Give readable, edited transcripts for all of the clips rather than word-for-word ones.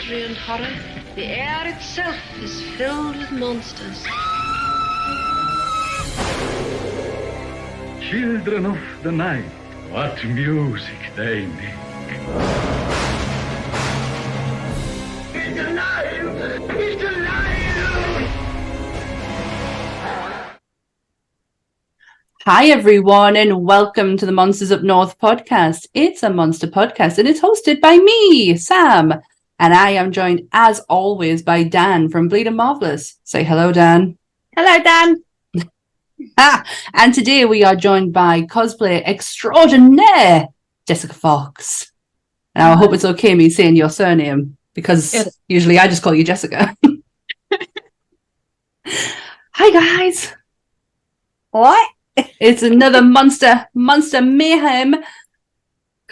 mystery and horror. The air itself is filled with monsters. Children of the night, what music they make. He's alive! He's alive! Hi everyone, and welcome to the Monsters Up North podcast. It's a monster podcast and it's hosted by me, Sam, and I am joined as always by Dan from Bleading Marvelous. Say hello, Dan. Hello, Dan. And today we are joined by cosplay extraordinaire Jessica Fox. Now I hope it's okay me saying your surname because usually I just call you Jessica. Hi guys. What? It's another monster mayhem.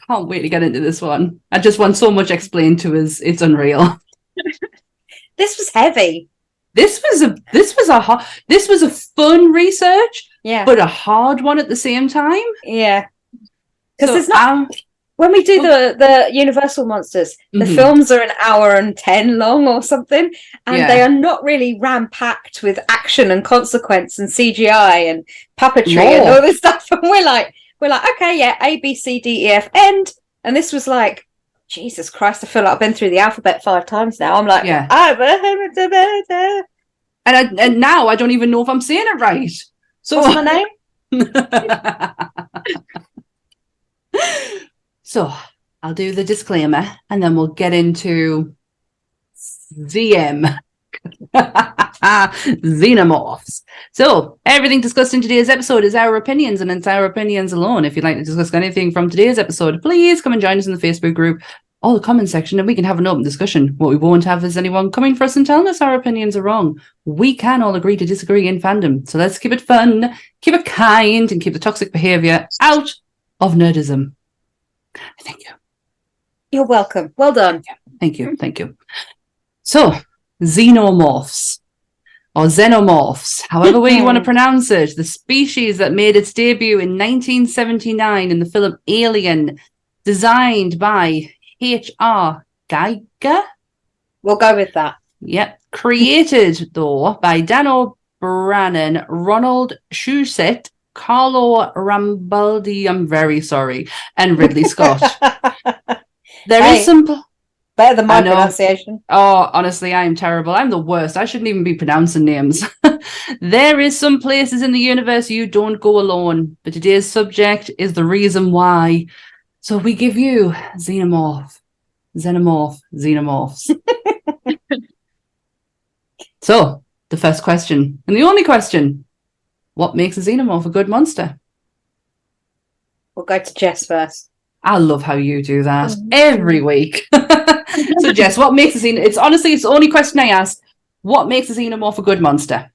Can't wait to get into this one. I just want so much explained to us. It's unreal. This was heavy. This was a fun research, Yeah. but a hard one at the same time. Yeah. Because So, there's not when we do the Universal monsters, the Mhm. films are an hour and 10 long or something, and Yeah. they are not really ram-packed with action and consequence and CGI and puppetry and all this stuff. And we're like, okay, yeah, A, B, C, D, E, F, end. And this was like, Jesus Christ, I feel like I've been through the alphabet 5 times now. I'm like, Yeah. And now I don't even know if I'm saying it right. So what's my name? So I'll do the disclaimer and then we'll get into Xenomorphs. So everything discussed in today's episode is our opinions and it's our opinions alone. If you'd like to discuss anything from today's episode, please come and join us in the Facebook group or the comment section and we can have an open discussion. What we won't have is anyone coming for us and telling us our opinions are wrong. We can all agree to disagree in fandom. So let's keep it fun, keep it kind, and keep the toxic behavior out of nerdism. Thank you. You're welcome. Well done. Thank you. So, Xenomorphs, or Xenomorphs, however way you want to pronounce it, the species that made its debut in 1979 in the film Alien, designed by H.R. Geiger. We'll go with that. Yep. Created, though, by Dan O'Brien, Ronald Shusett, Carlo Rambaldi, I'm very sorry, and Ridley Scott. There is some... Better than my pronunciation. Oh, honestly, I am terrible. I'm the worst. I shouldn't even be pronouncing names. There is some places in the universe you don't go alone, but today's subject is the reason why. So we give you Xenomorphs. So, the first question, and the only question, what makes a Xenomorph a good monster? We'll go to Jess first. I love how you do that every week. So, Jess, what makes a Xenomorph? It's the only question I ask. What makes a Xenomorph a good monster?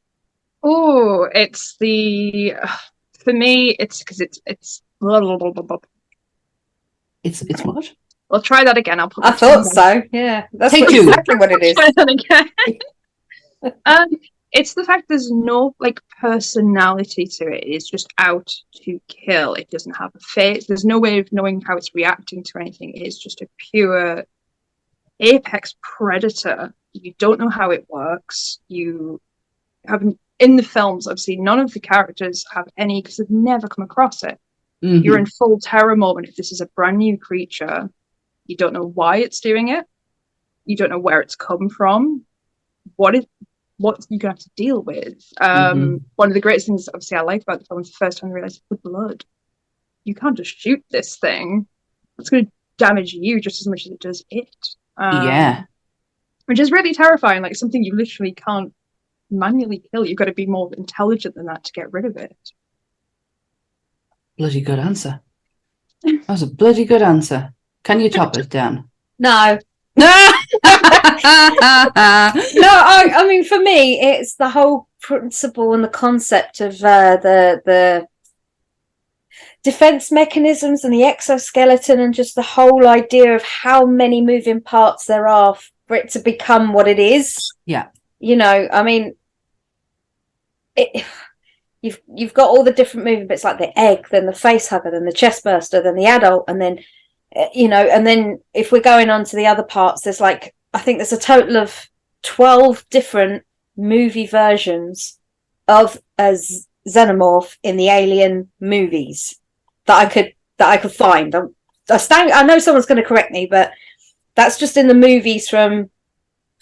Oh, for me, it's because it's. It's what? I'll try that again. I thought so. Yeah, that's exactly what it is. Try that again. It's the fact there's no personality to it. It's just out to kill. It doesn't have a face. There's no way of knowing how it's reacting to anything. It's just a pure apex predator. You don't know how it works. You haven't in the films. Obviously, none of the characters have any because they've never come across it. Mm-hmm. You're in full terror moment if this is a brand new creature. You don't know why it's doing it. You don't know where it's come from. What you're gonna have to deal with. One of the greatest things, obviously, I like about the film is the first time I realized the blood. You can't just shoot this thing. It's going to damage you just as much as it does it. Which is really terrifying. Like something you literally can't manually kill. You've got to be more intelligent than that to get rid of it. Bloody good answer. That was a bloody good answer. Can you top it, Dan? No. I mean, for me, it's the whole principle and the concept of the defense mechanisms and the exoskeleton and just the whole idea of how many moving parts there are for it to become what it is. Yeah. I mean, you've got all the different moving bits like the egg, then the face hugger, then the chest burster, then the adult, and then and then if we're going on to the other parts, there's like I think there's a total of 12 different movie versions of a Xenomorph in the Alien movies that I could find. I know someone's going to correct me, but that's just in the movies from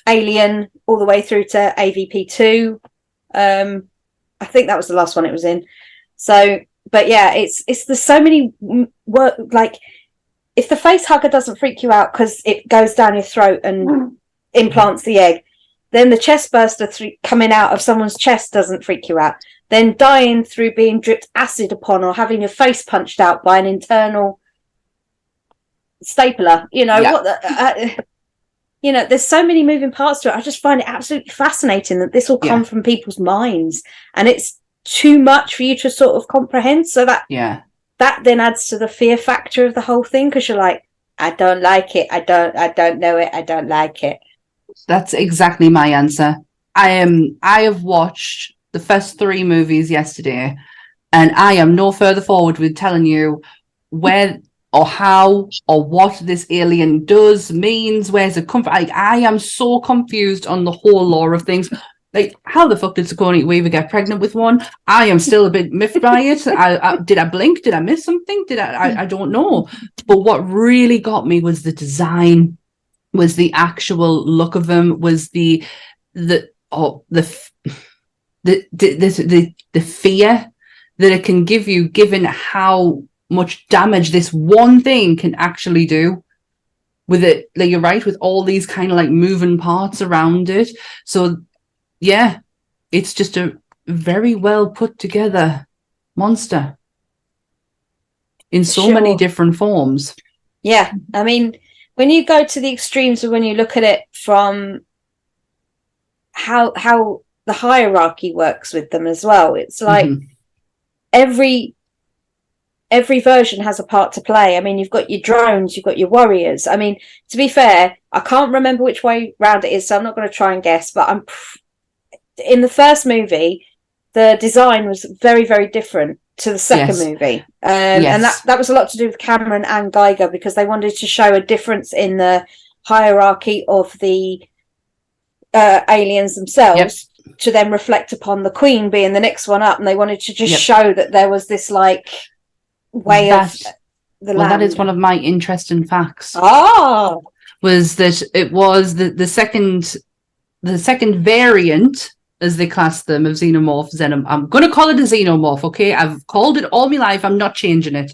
Alien all the way through to AVP2. I think that was the last one it was in. So, but yeah, it's there's so many work. Like, if the face hugger doesn't freak you out because it goes down your throat and implants the egg, then the chest burster coming out of someone's chest doesn't freak you out. Then dying through being dripped acid upon or having your face punched out by an internal stapler. You know, what the... you know, there's so many moving parts to it. I just find it absolutely fascinating that this all come from people's minds, and it's too much for you to sort of comprehend. So that then adds to the fear factor of the whole thing, because you're like, I don't like it. I don't know it. I don't like it. That's exactly my answer. I have watched the first 3 movies yesterday, and I am no further forward with telling you where or how or what this alien does, means, where's it come from. I am so confused on the whole lore of things. Like, how the fuck did Sigourney Weaver get pregnant with one? I am still a bit miffed by it. Did I blink? Did I miss something? I don't know. But what really got me was the design, was the actual look of them, was the fear that it can give you, given how much damage this one thing can actually do with it. Like, you're right, with all these kind of like moving parts around it. So yeah, it's just a very well put together monster in so many different forms. Yeah, I mean, when you go to the extremes of when you look at it from how the hierarchy works with them as well, it's like every version has a part to play. I mean, you've got your drones, you've got your warriors. I mean, to be fair, I can't remember which way round it is, so I'm not going to try and guess, but in the first movie, the design was very, very different to the second movie. And that was a lot to do with Cameron and Geiger, because they wanted to show a difference in the hierarchy of the aliens themselves to then reflect upon the Queen being the next one up. And they wanted to just show that there was this like way of the land. That is one of my interesting facts. Was that it was the second variant, as they class them, of Xenomorph. I'm going to call it a Xenomorph, okay? I've called it all my life. I'm not changing it.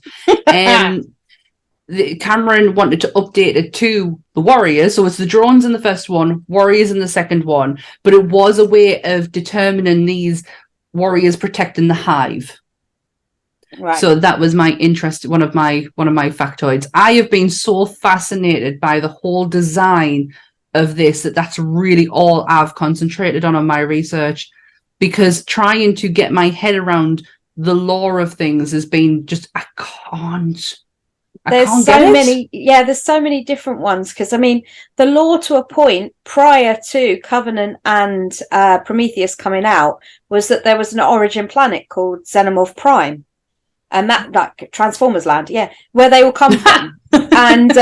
Cameron wanted to update it to the warriors, so it's the drones in the first one, warriors in the second one, but it was a way of determining these warriors protecting the hive. Right. So that was my interest, one of my factoids. I have been so fascinated by the whole design of this that's really all I've concentrated on my research, because trying to get my head around the lore of things has been just there's so many different ones, because I mean, the lore to a point prior to Covenant and Prometheus coming out was that there was an origin planet called Xenomorph Prime. And that Transformers Land, where they all come from. And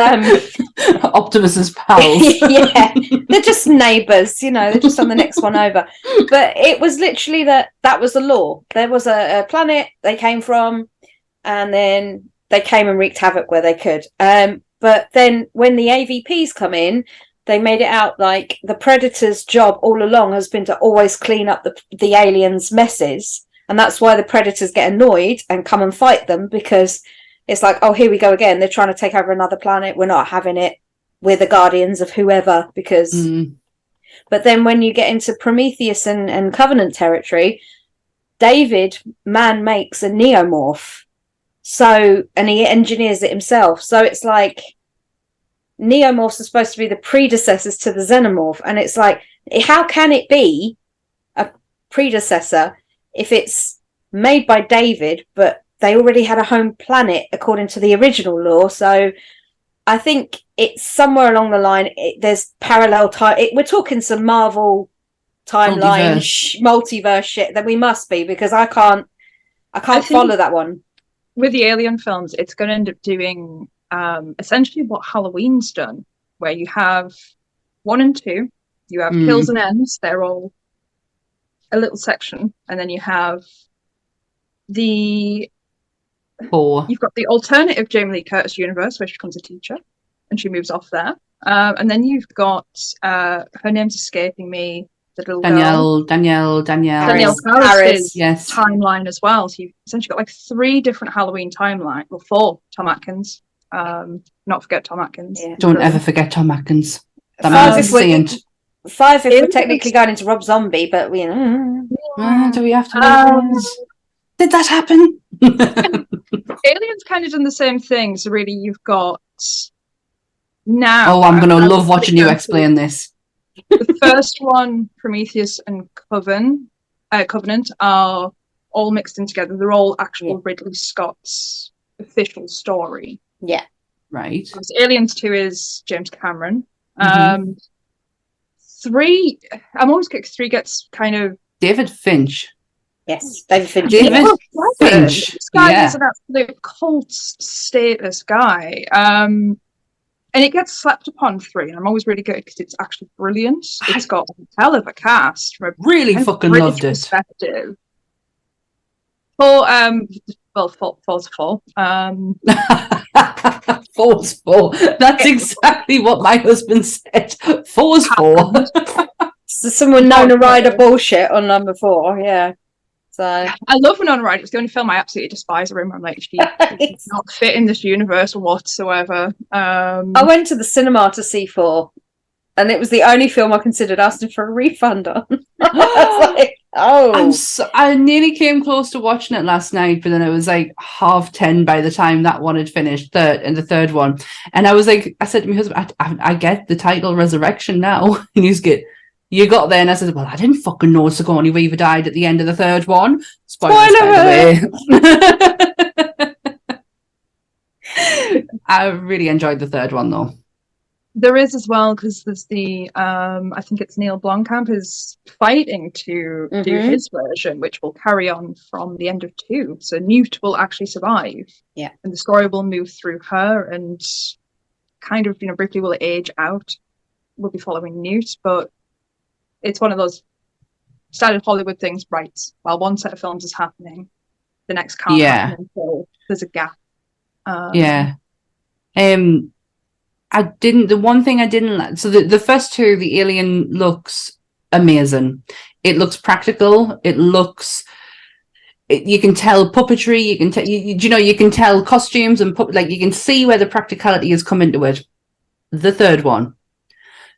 Optimus's pals. Yeah, they're just neighbours, you know, they're just on the next one over. But it was literally that was the law. There was a planet they came from, and then they came and wreaked havoc where they could. But then when the AVPs come in, they made it out like the Predator's job all along has been to always clean up the aliens' messes. And that's why the Predators get annoyed and come and fight them, because it's like, oh, here we go again. They're trying to take over another planet. We're not having it. We're the guardians of whoever. But then when you get into Prometheus and Covenant territory, David makes a Xenomorph. So, and he engineers it himself. So it's like Xenomorphs are supposed to be the predecessors to the Xenomorph. And it's like, how can it be a predecessor if it's made by David, but they already had a home planet according to the original lore? So I think it's somewhere along the line. There's parallel time. We're talking some Marvel timeline, multiverse shit that we must be, because I can't follow that one. With the Alien films, it's going to end up doing essentially what Halloween's done, where you have 1 and 2, you have kills and ends. They're all a little section, and then you have the 4. You've got the alternative Jamie Lee Curtis universe, where she becomes a teacher, and she moves off there. And then you've got her name's escaping me. The little girl. Danielle Harris' yes. timeline as well. So you've essentially got like 3 different Halloween timelines. Well, 4. Tom Atkins. Not forget Tom Atkins. Yeah. Don't ever forget Tom Atkins. That 5 man's a saint. 5 if we're technically going into Rob Zombie, but we do we have to? Did that happen? Alien's kind of done the same thing. So really, you've got now. Oh, I'm going to love watching you explain this. The first one, Prometheus and Covenant, are all mixed in together. They're all actual Ridley Scott's official story. Yeah. Right. Because Aliens 2 is James Cameron. 3, I'm always getting 3 gets kind of David Finch. Yes, David Finch. David Finch. This guy is an absolute cult status guy. And it gets slept upon 3, and I'm always really good because it's actually brilliant. It's got a hell of a cast. From a really fucking loved it. Perspective. 4, well, 4's 4. 4's 4. That's exactly what my husband said. 4's 4. So someone known to ride a bullshit on number 4, yeah. So I love Winona Ryder. It's the only film I absolutely despise her in. I'm like, she does not fit in this universe whatsoever. I went to the cinema to see 4, and it was the only film I considered asking for a refund on. I was like, I nearly came close to watching it last night, but then it was like 10:30 by the time that one had finished, the third one. And I was like, I said to my husband, I get the title Resurrection now. And you got there, and I said, well, I didn't fucking know Sigourney Weaver died at the end of the third one. Spoilers, by the way. I really enjoyed the third one, though. There is as well, because there's the, I think it's Neil Blomkamp is fighting to do his version, which will carry on from the end of 2. So Newt will actually survive. Yeah. And the story will move through her, and kind of, Ripley will age out. We'll be following Newt, but it's one of those standard Hollywood things, right? While one set of films is happening, the next can't happen until there's a gap. The one thing I didn't like, so the first 2, the Alien looks amazing. It looks practical. It looks, you can tell puppetry, you can tell, you can tell costumes and you can see where the practicality has come into it. The third one.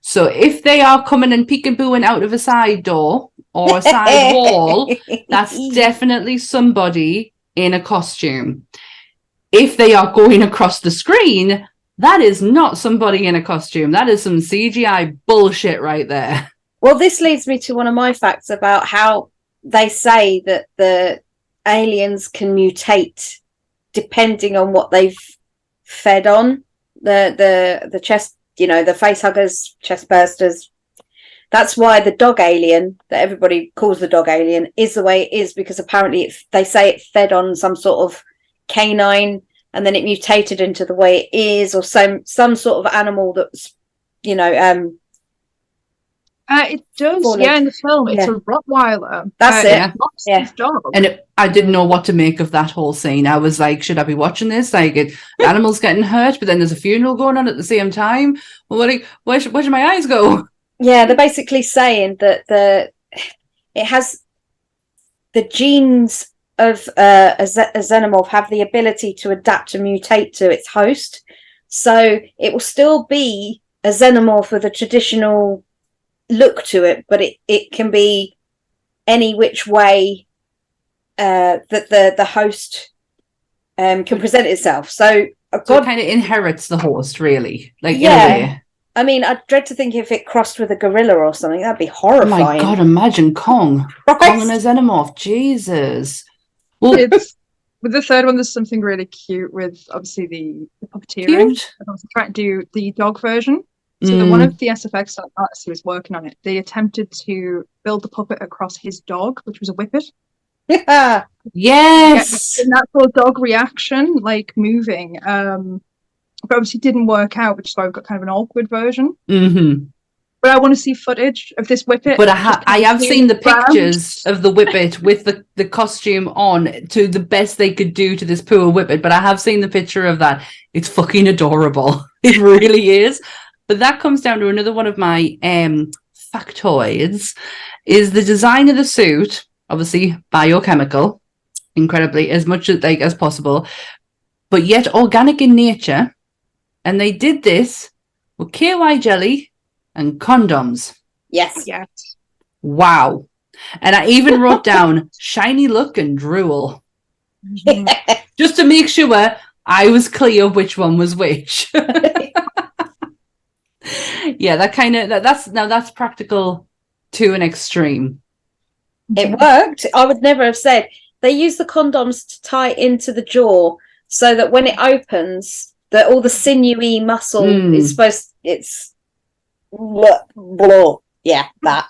So if they are coming and peekabooing out of a side door or a side wall, that's definitely somebody in a costume. If they are going across the screen, that is not somebody in a costume. That is some CGI bullshit right there. Well, this leads me to one of my facts about how they say that the aliens can mutate depending on what they've fed on. The chest, the face huggers, chest bursters. That's why the dog alien that everybody calls the dog alien is the way it is, because apparently they say it fed on some sort of canine, and then it mutated into the way it is, or some sort of animal that's, it does, in the film. It's a Rottweiler. That's it. His dog. And I didn't know what to make of that whole scene. I was like, should I be watching this? Like, animals getting hurt, but then there's a funeral going on at the same time. Well, where should my eyes go? Yeah, they're basically saying that it has the genes of a xenomorph have the ability to adapt and mutate to its host, so it will still be a xenomorph with a traditional look to it, but it can be any which way that the host can present itself. So it kind of inherits the host, really. Like, in a way. I mean, I'd dread to think if it crossed with a gorilla or something, that'd be horrifying. Oh my God, imagine Kong. Right? Kong and a xenomorph. Jesus. Well, with the third one, there's something really cute with, obviously, the puppeteering. I was trying to do the dog version. So one of the SFX artists who was working on it, they attempted to build the puppet across his dog, which was a whippet. Yeah. Yes. And that sort of dog reaction, like moving. But obviously didn't work out, which is why we've got kind of an awkward version. Mm-hmm. But I want to see footage of this Whippet. But I have seen the pictures of the Whippet with the costume on to the best they could do to this poor Whippet. But I have seen the picture of that. It's fucking adorable. It really is. But that comes down to another one of my factoids, is the design of the suit, obviously biochemical, incredibly, as much as possible, but yet organic in nature. And they did this with KY jelly and condoms. Yes. Yes. Wow. And I even wrote down shiny look and drool. Just to make sure I was clear which one was which. Yeah, that's practical to an extreme. It worked. I would never have said. They use the condoms to tie into the jaw so that when it opens, that all the sinewy muscle is supposed. It's blah. Yeah, that.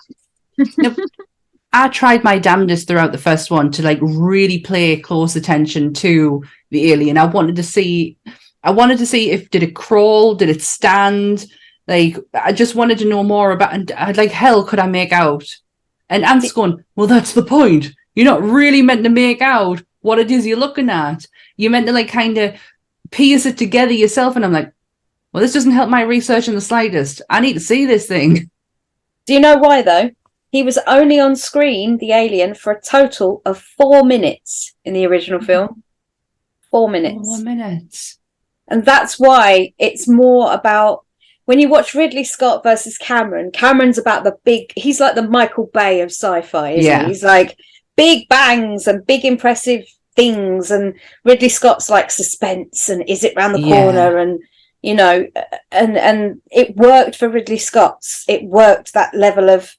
I tried my damnedest throughout the first one to really pay close attention to the alien. I wanted to see if did it crawl, did it stand. I just wanted to know more about, and hell could I make out. And Ant's going, well, that's the point. You're not really meant to make out what it is you're looking at. You're meant to kind of piece it together yourself. And I'm like, well, this doesn't help my research in the slightest. I need to see this thing. Do you know why, though? He was only on screen, the alien, for a total of 4 minutes in the original film. 4 minutes. 4 minutes. And that's why it's more about, when you watch Ridley Scott versus Cameron's about the big, he's like the Michael Bay of sci-fi, isn't he? He's like big bangs and big impressive things, and Ridley Scott's like suspense and is it round the corner, and and it worked for Ridley Scott's. It worked, that level of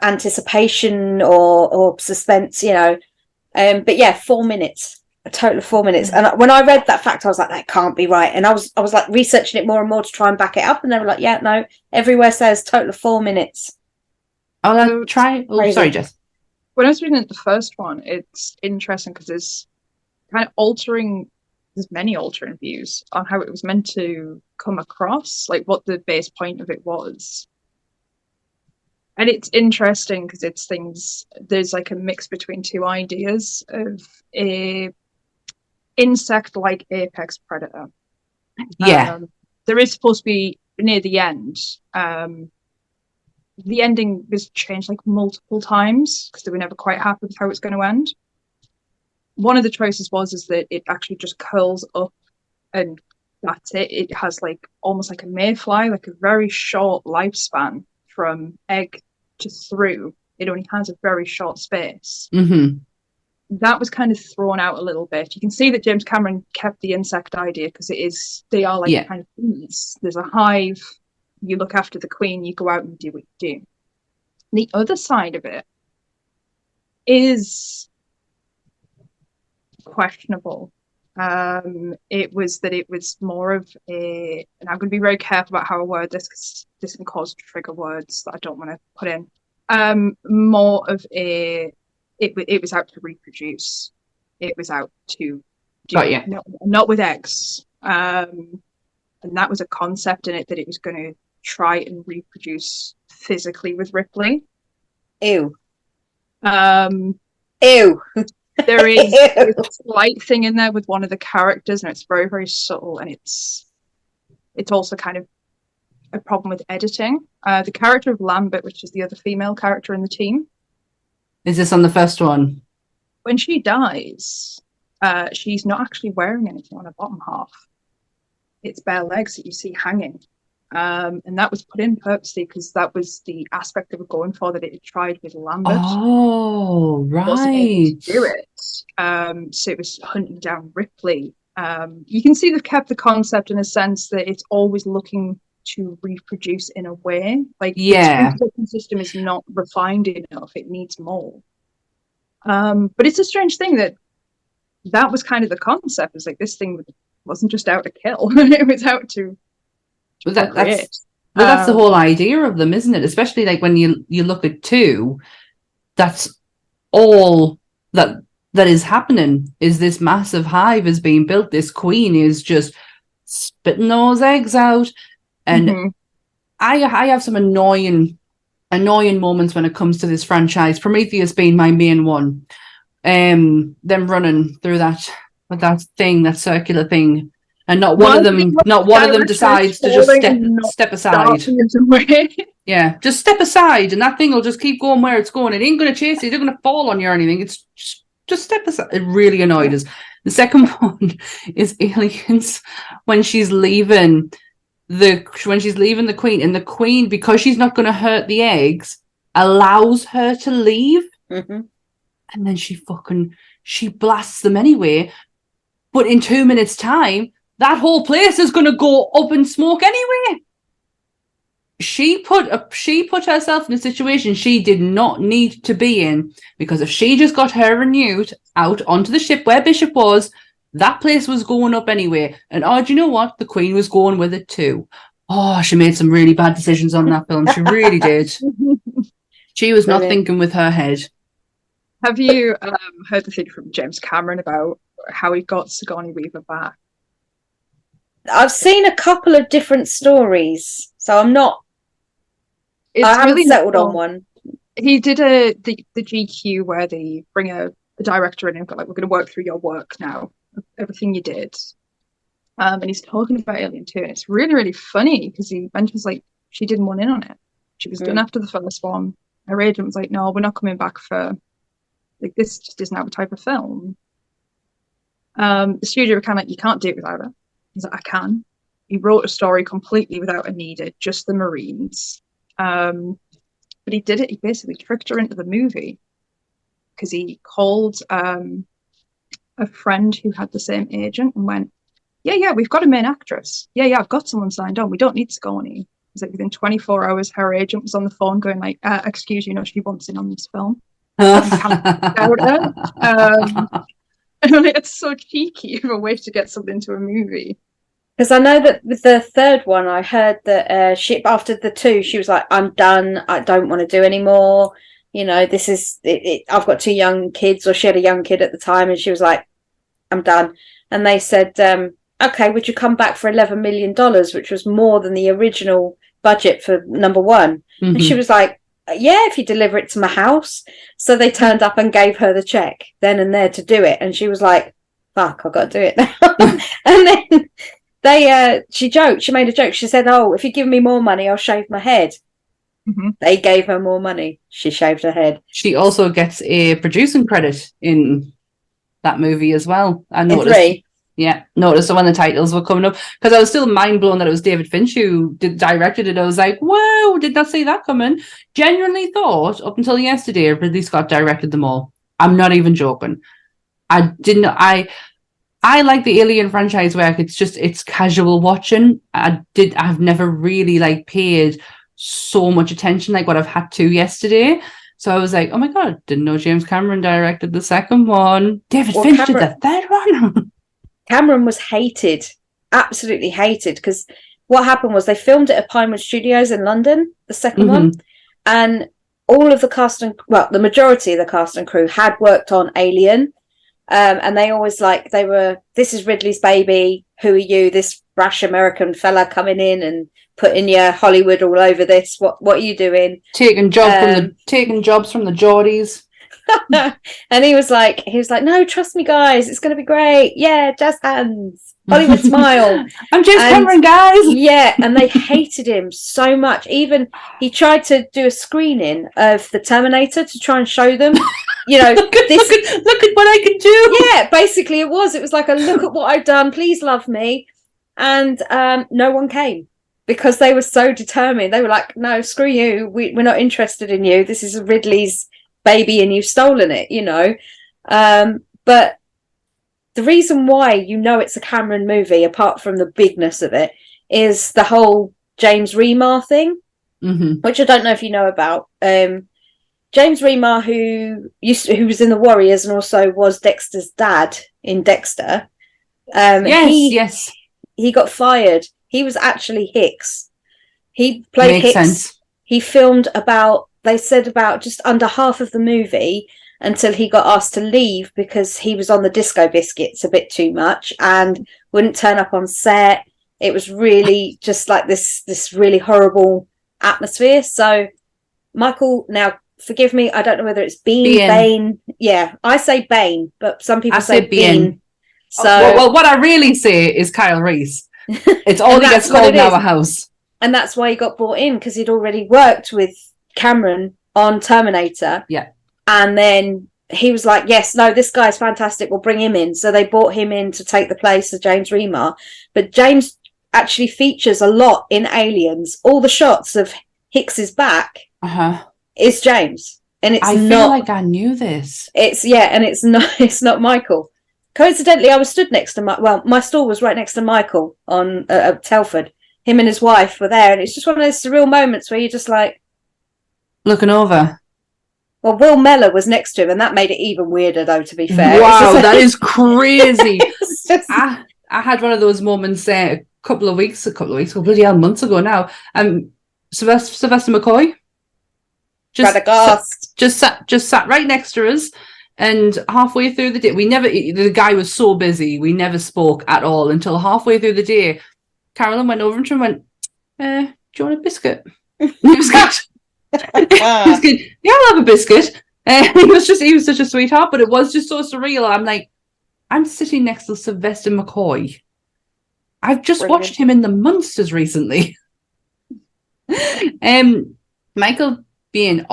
anticipation or suspense, but yeah, 4 minutes, a total of 4 minutes. And when I read that fact, I was like, that can't be right. And I was like researching it more and more to try and back it up, and they were like, yeah, no, everywhere says total of 4 minutes. I'll try. Oh, sorry, Jess. When I was reading the first one, it's interesting because it's kind of altering. There's many altering views on how it was meant to come across, like what the base point of it was. And it's interesting because it's things, there's a mix between two ideas of a insect-like apex predator. Yeah. There is supposed to be, near the end, the ending was changed multiple times because they were never quite happy with how it's going to end. One of the choices is that it actually just curls up and that's it. It has almost like a mayfly, a very short lifespan from egg to through. It only has a very short space. Mm-hmm. That was kind of thrown out a little bit. You can see that James Cameron kept the insect idea because they are kind of bees. There's a hive, you look after the queen, you go out and do what you do. The other side of it is questionable. It was more of a, and I'm going to be very careful about how I word this because this can cause trigger words that I don't want to put in. More of a, it was out to reproduce. It was out to do, not with eggs. And that was a concept in it, that it was going to try and reproduce physically with Ripley. Ew. Ew. There is a slight thing in there with one of the characters, and it's very, very subtle, and it's also kind of a problem with editing. The character of Lambert, which is the other female character in the team. Is this on the first one? When she dies, she's not actually wearing anything on her bottom half. It's bare legs that you see hanging. And that was put in purposely because that was the aspect they were going for, that it had tried with Lambert. Oh, right. Do it. So it was hunting down Ripley. You can see they've kept the concept in a sense that it's always looking to reproduce in a way. The reproduction system is not refined enough. It needs more. But it's a strange thing that was kind of the concept. It's this thing wasn't just out to kill. It was out to that's the whole idea of them, isn't it? Especially when you look at 2, that's all that is happening, is this massive hive is being built. This queen is just spitting those eggs out, and I have some annoying moments when it comes to this franchise. Prometheus being my main one. Them running through that circular thing, and not one of them decides to just step aside. Yeah, just step aside, and that thing will just keep going where it's going. It ain't going to chase you. It's not going to fall on you or anything. It's just step aside. It really annoyed us. The second one is Aliens when she's leaving the Queen, and the Queen, because she's not going to hurt the eggs, allows her to leave, and then she blasts them anyway. But in 2 minutes' time, that whole place is going to go up in smoke anyway. She put herself in a situation she did not need to be in, because if she just got her and Newt out onto the ship where Bishop was, that place was going up anyway. And do you know what? The Queen was going with it too. Oh, she made some really bad decisions on that film. She really did. She was not thinking with her head. Have you heard the thing from James Cameron about how he got Sigourney Weaver back? I've seen a couple of different stories, so I'm not. I haven't really settled on one. He did the GQ where they bring a director in and go, like, we're going to work through your work now, everything you did. And he's talking about Alien 2, and it's really, really funny because he mentions, like, she didn't want in on it. She was done after the first one. Her agent was like, no, we're not coming back for, like, this just isn't our type of film. The studio were kind of like, you can't do it without her. He's like, I can. He wrote a story completely without a needed, just the Marines. But he did it. He basically tricked her into the movie because he called a friend who had the same agent and went, yeah, we've got a main actress. Yeah, I've got someone signed on. We don't need Sigourney. It's like within 24 hours, her agent was on the phone going like, excuse you, she wants in on this film. It's so cheeky of a way to get something to a movie. Because I know that with the third one, I heard that she, after the 2, she was like, I'm done. I don't want to do anymore. This is it. I've got 2 young kids, or she had a young kid at the time, and she was like, I'm done. And they said, okay, would you come back for $11 million, which was more than the original budget for number 1? Mm-hmm. And she was like, yeah, if you deliver it to my house. So they turned up and gave her the check then and there to do it. And she was like, fuck, I've got to do it now. And then she joked, she made a joke. She said, oh, if you give me more money, I'll shave my head. Mm-hmm. They gave her more money. She shaved her head. She also gets a producing credit in that movie as well. I noticed. 3. Yeah, noticed when the titles were coming up, because I was still mind blown that it was David Finch who directed it. I was like, whoa, did not see that coming. Genuinely thought up until yesterday Ridley Scott directed them all. I'm not even joking. I like the Alien franchise work. It's casual watching. I've never really paid so much attention like what I've had to yesterday. So I was like, oh my God, didn't know James Cameron directed the second one. David Finch did the third one. Cameron was hated, absolutely hated, because what happened was they filmed it at Pinewood Studios in London, the second one, and all of the cast and, well, the majority of the cast and crew had worked on Alien, and they always this is Ridley's baby, who are you, this brash American fella coming in and putting your Hollywood all over this, what are you doing? Taking jobs from the Geordies. And he was like, no, trust me, guys, it's going to be great. Yeah, jazz hands, Hollywood smile. I'm James Cameron, guys. Yeah, and they hated him so much. Even he tried to do a screening of the Terminator to try and show them, look at what I can do. Yeah, basically it was like a look at what I've done. Please love me, and no one came. Because they were so determined. They were like, no, screw you. We're not interested in you. This is Ridley's baby and you've stolen it, But the reason why it's a Cameron movie, apart from the bigness of it, is the whole James Remar thing, which I don't know if you know about. James Remar, who was in The Warriors and also was Dexter's dad in Dexter. Yes. He got fired. He was actually Hicks. He played Hicks. Sense. He filmed about just under half of the movie until he got asked to leave because he was on the Disco Biscuits a bit too much and wouldn't turn up on set. It was really just like this really horrible atmosphere. So Michael, now forgive me, I don't know whether it's Bane. Yeah, I say Bane, but some people say Bean. So well, what I really say is Kyle Reese. It's all he gets called in our house. And that's why he got brought in, because he'd already worked with Cameron on Terminator. Yeah. And then he was like, yes, no, this guy's fantastic, we'll bring him in. So they brought him in to take the place of James Remar. But James actually features a lot in Aliens. All the shots of Hicks's back is James. And it's I feel like I knew this. And it's not Michael. Coincidentally, I was stood next to my stall was right next to Michael on Telford. Him and his wife were there, and it's just one of those surreal moments where you're just like looking over. Well, Will Meller was next to him, and that made it even weirder, though, to be fair. Wow, that is crazy. I had one of those moments a couple of weeks, bloody hell, months ago now. Sylvester McCoy just sat right next to us. And halfway through the day, the guy was so busy, we never spoke at all until halfway through the day. Carolyn went over to him and went, do you want a biscuit? He was good. He was good. Yeah, I'll have a biscuit. He was such a sweetheart, but it was just so surreal. I'm like, I'm sitting next to Sylvester McCoy. I've just watched him in The Munsters recently. Michael being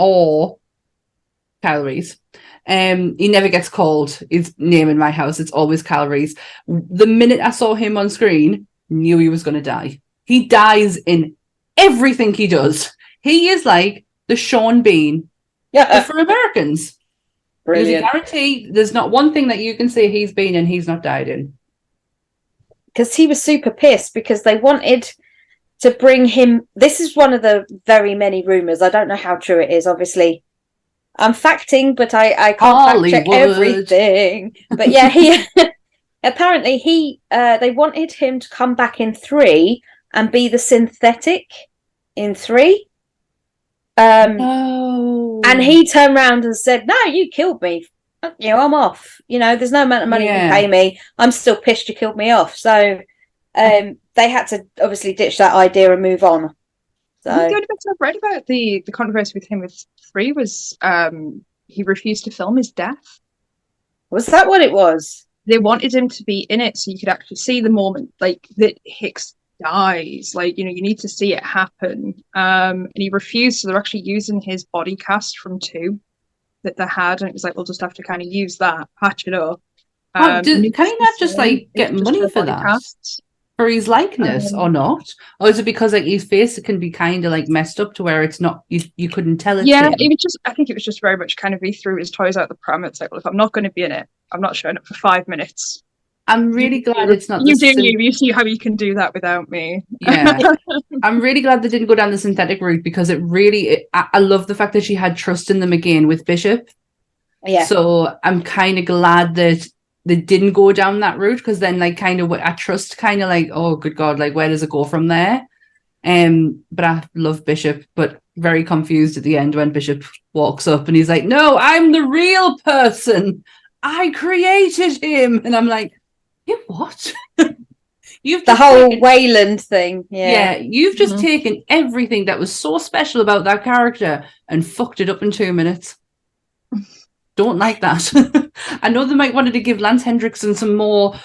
calories. He never gets called his name in my house. It's always calories. The minute I saw him on screen, knew he was going to die. He dies in everything he does. He is like the Sean Bean for Americans. Brilliant. There's a guarantee. There's not one thing that you can say he's been and he's not died in. Because he was super pissed because they wanted to bring him. This is one of the very many rumours. I don't know how true it is, obviously. I'm facting, but I can't fact check everything. But yeah, he apparently they wanted him to come back in 3 and be the synthetic in 3. And he turned around and said, "No, you killed me. I'm off. There's no amount of money you can pay me. I'm still pissed you killed me off." So they had to obviously ditch that idea and move on. So the only bit I've read about the controversy with him with 3 was he refused to film his death. Was that what it was? They wanted him to be in it so you could actually see the moment like that Hicks dies. Like, you need to see it happen. And he refused, so they're actually using his body cast from 2 that they had, and it was like, we'll just have to kind of use that, patch it up. Can he not just get money for that? Casts. For his likeness or not? Or is it because his face can be kind of messed up to where it's not, you couldn't tell it? Yeah, I think it was just very much kind of he threw his toys out the pram. It's like, well, if I'm not going to be in it, I'm not showing up for 5 minutes. I'm really glad it's not. You see how you can do that without me. Yeah, I'm really glad they didn't go down the synthetic route because I love the fact that she had trust in them again with Bishop. Yeah. So I'm kind of glad that they didn't go down that route because then I trust oh good God, where does it go from there? But I love Bishop, but very confused at the end when Bishop walks up and he's like, "No, I'm the real person. I created him." And I'm like, "You what?" You've the whole Wayland thing. Yeah, you've just taken everything that was so special about that character and fucked it up in 2 minutes. Don't like that. I know they might wanted to give Lance Hendrickson some more,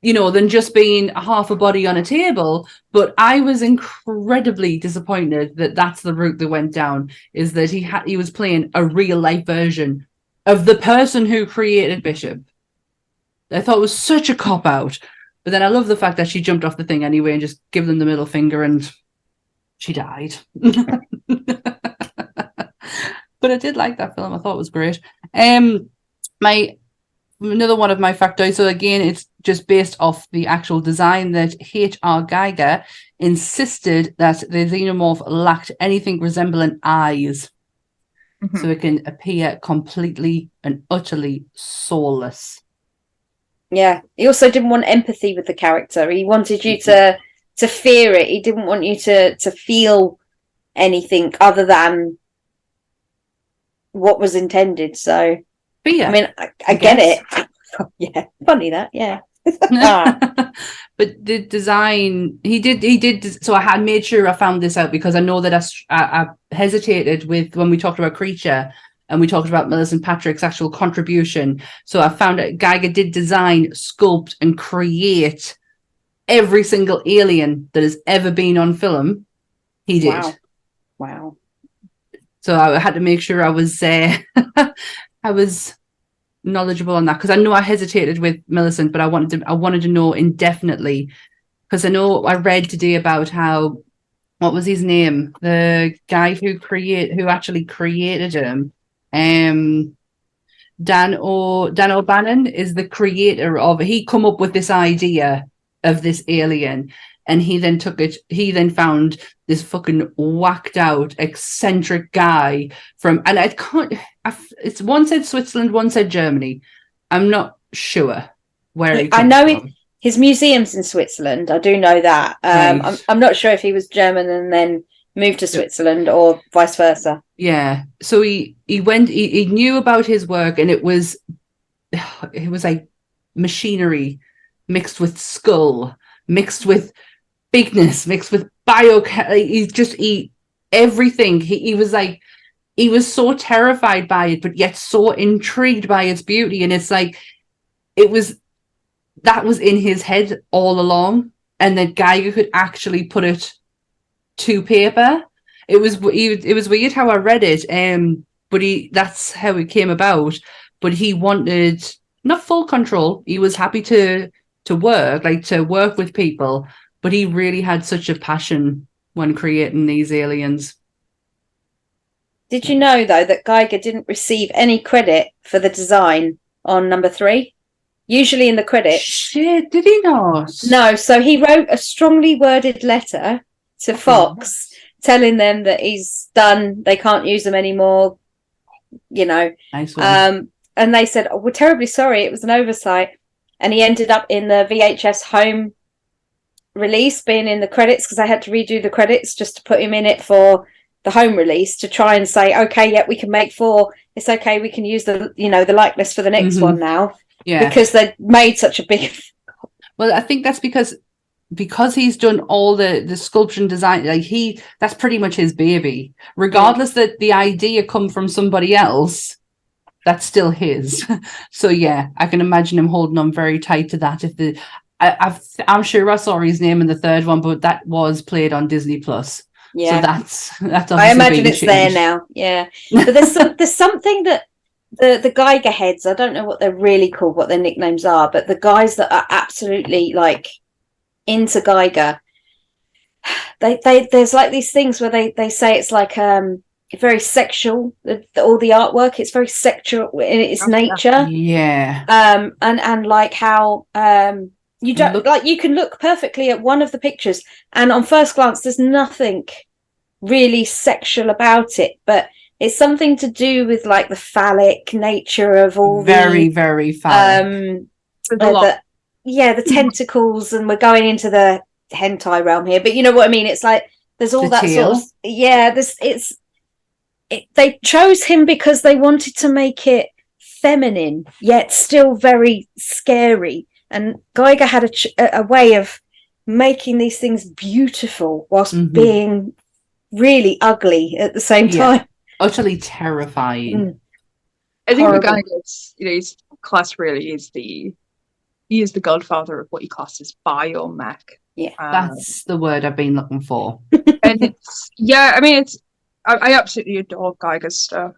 than just being half a body on a table. But I was incredibly disappointed that that's the route they went down, is that he was playing a real life version of the person who created Bishop. I thought it was such a cop out. But then I love the fact that she jumped off the thing anyway and just gave them the middle finger and she died. But I did like that film. I thought it was great. Another one of my factoids. So again, it's just based off the actual design that H.R. Geiger insisted that the Xenomorph lacked anything resembling eyes. So it can appear completely and utterly soulless. Yeah. He also didn't want empathy with the character. He wanted you to fear it. He didn't want you to feel anything other than what was intended. So fear. I mean, I get it. Yeah, funny that. Yeah. But But the design, he did. So I had made sure I found this out because I know that I hesitated with when we talked about Creature and we talked about Millicent Patrick's actual contribution. So I found out Geiger did design, sculpt, and create every single alien that has ever been on film. He did. Wow. So I had to make sure I was I was knowledgeable on that because I know I hesitated with Millicent, but I wanted to know indefinitely because I know I read today about how, what was his name, the guy who actually created him, Dan O'Bannon is the creator of, he come up with this idea of this alien, and he then found this fucking whacked out eccentric guy from, and it's one said Switzerland, one said Germany. I'm not sure where he I know from. His museum's in Switzerland. I do know that. Right. I'm not sure if he was German and then moved to Switzerland or vice versa. Yeah. So he knew about his work, and it was like machinery mixed with skull, mixed with bigness, mixed with everything. He was like, he was so terrified by it, but yet so intrigued by its beauty. And it's like, that was in his head all along, and that Geiger could actually put it to paper. It was weird how I read it, but that's how it came about. But he wanted not full control. He was happy to work with people, but he really had such a passion when creating these aliens. Did you know, though, that Geiger didn't receive any credit for the design on number 3? Usually in the credits. Shit, did he not? No, so he wrote a strongly worded letter to Fox telling them that he's done, they can't use them anymore, Nice one. And they said, we're terribly sorry, it was an oversight. And he ended up in the VHS home release, being in the credits, because I had to redo the credits just to put him in it for the home release, to try and say, okay, yeah, we can make 4. It's okay, we can use the the likeness for the next one now. Yeah, because they made such a big. Well, I think that's because he's done all the sculpture and design. Like that's pretty much his baby. Regardless that the idea come from somebody else, that's still his. So yeah, I can imagine him holding on very tight to that. I'm sure I saw his name in the 3rd one, but that was played on Disney Plus. Yeah, so that's. I imagine it's there now. Yeah, but there's something that. The Geiger heads, I don't know what they're really called, what their nicknames are, but the guys that are absolutely like into Geiger, they there's like these things where they say it's like very sexual, all the artwork, it's very sexual in its nature. Yeah. And like how you don't like, you can look perfectly at one of the pictures and on first glance there's nothing really sexual about it, but it's something to do with like the phallic nature of all very phallic. The tentacles, and we're going into the hentai realm here, but you know what I mean. It's like there's all that sort of they chose him because they wanted to make it feminine yet still very scary, and Geiger had a way of making these things beautiful whilst being really ugly at the same time. Utterly terrifying. I think the guy is, his class really is he is the godfather of what he classes biomech. Yeah, that's the word I've been looking for. And I absolutely adore Geiger's stuff.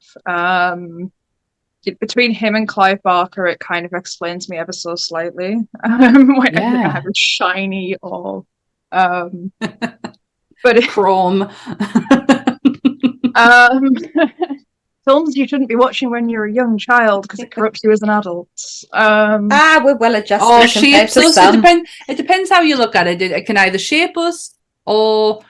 Between him and Clive Barker, it kind of explains me ever so slightly. When I have a shiny or but chrome. Films you shouldn't be watching when you're a young child because it corrupts you as an adult. We're well adjusted. Oh, shapes us. It depends how you look at it. It can either shape us or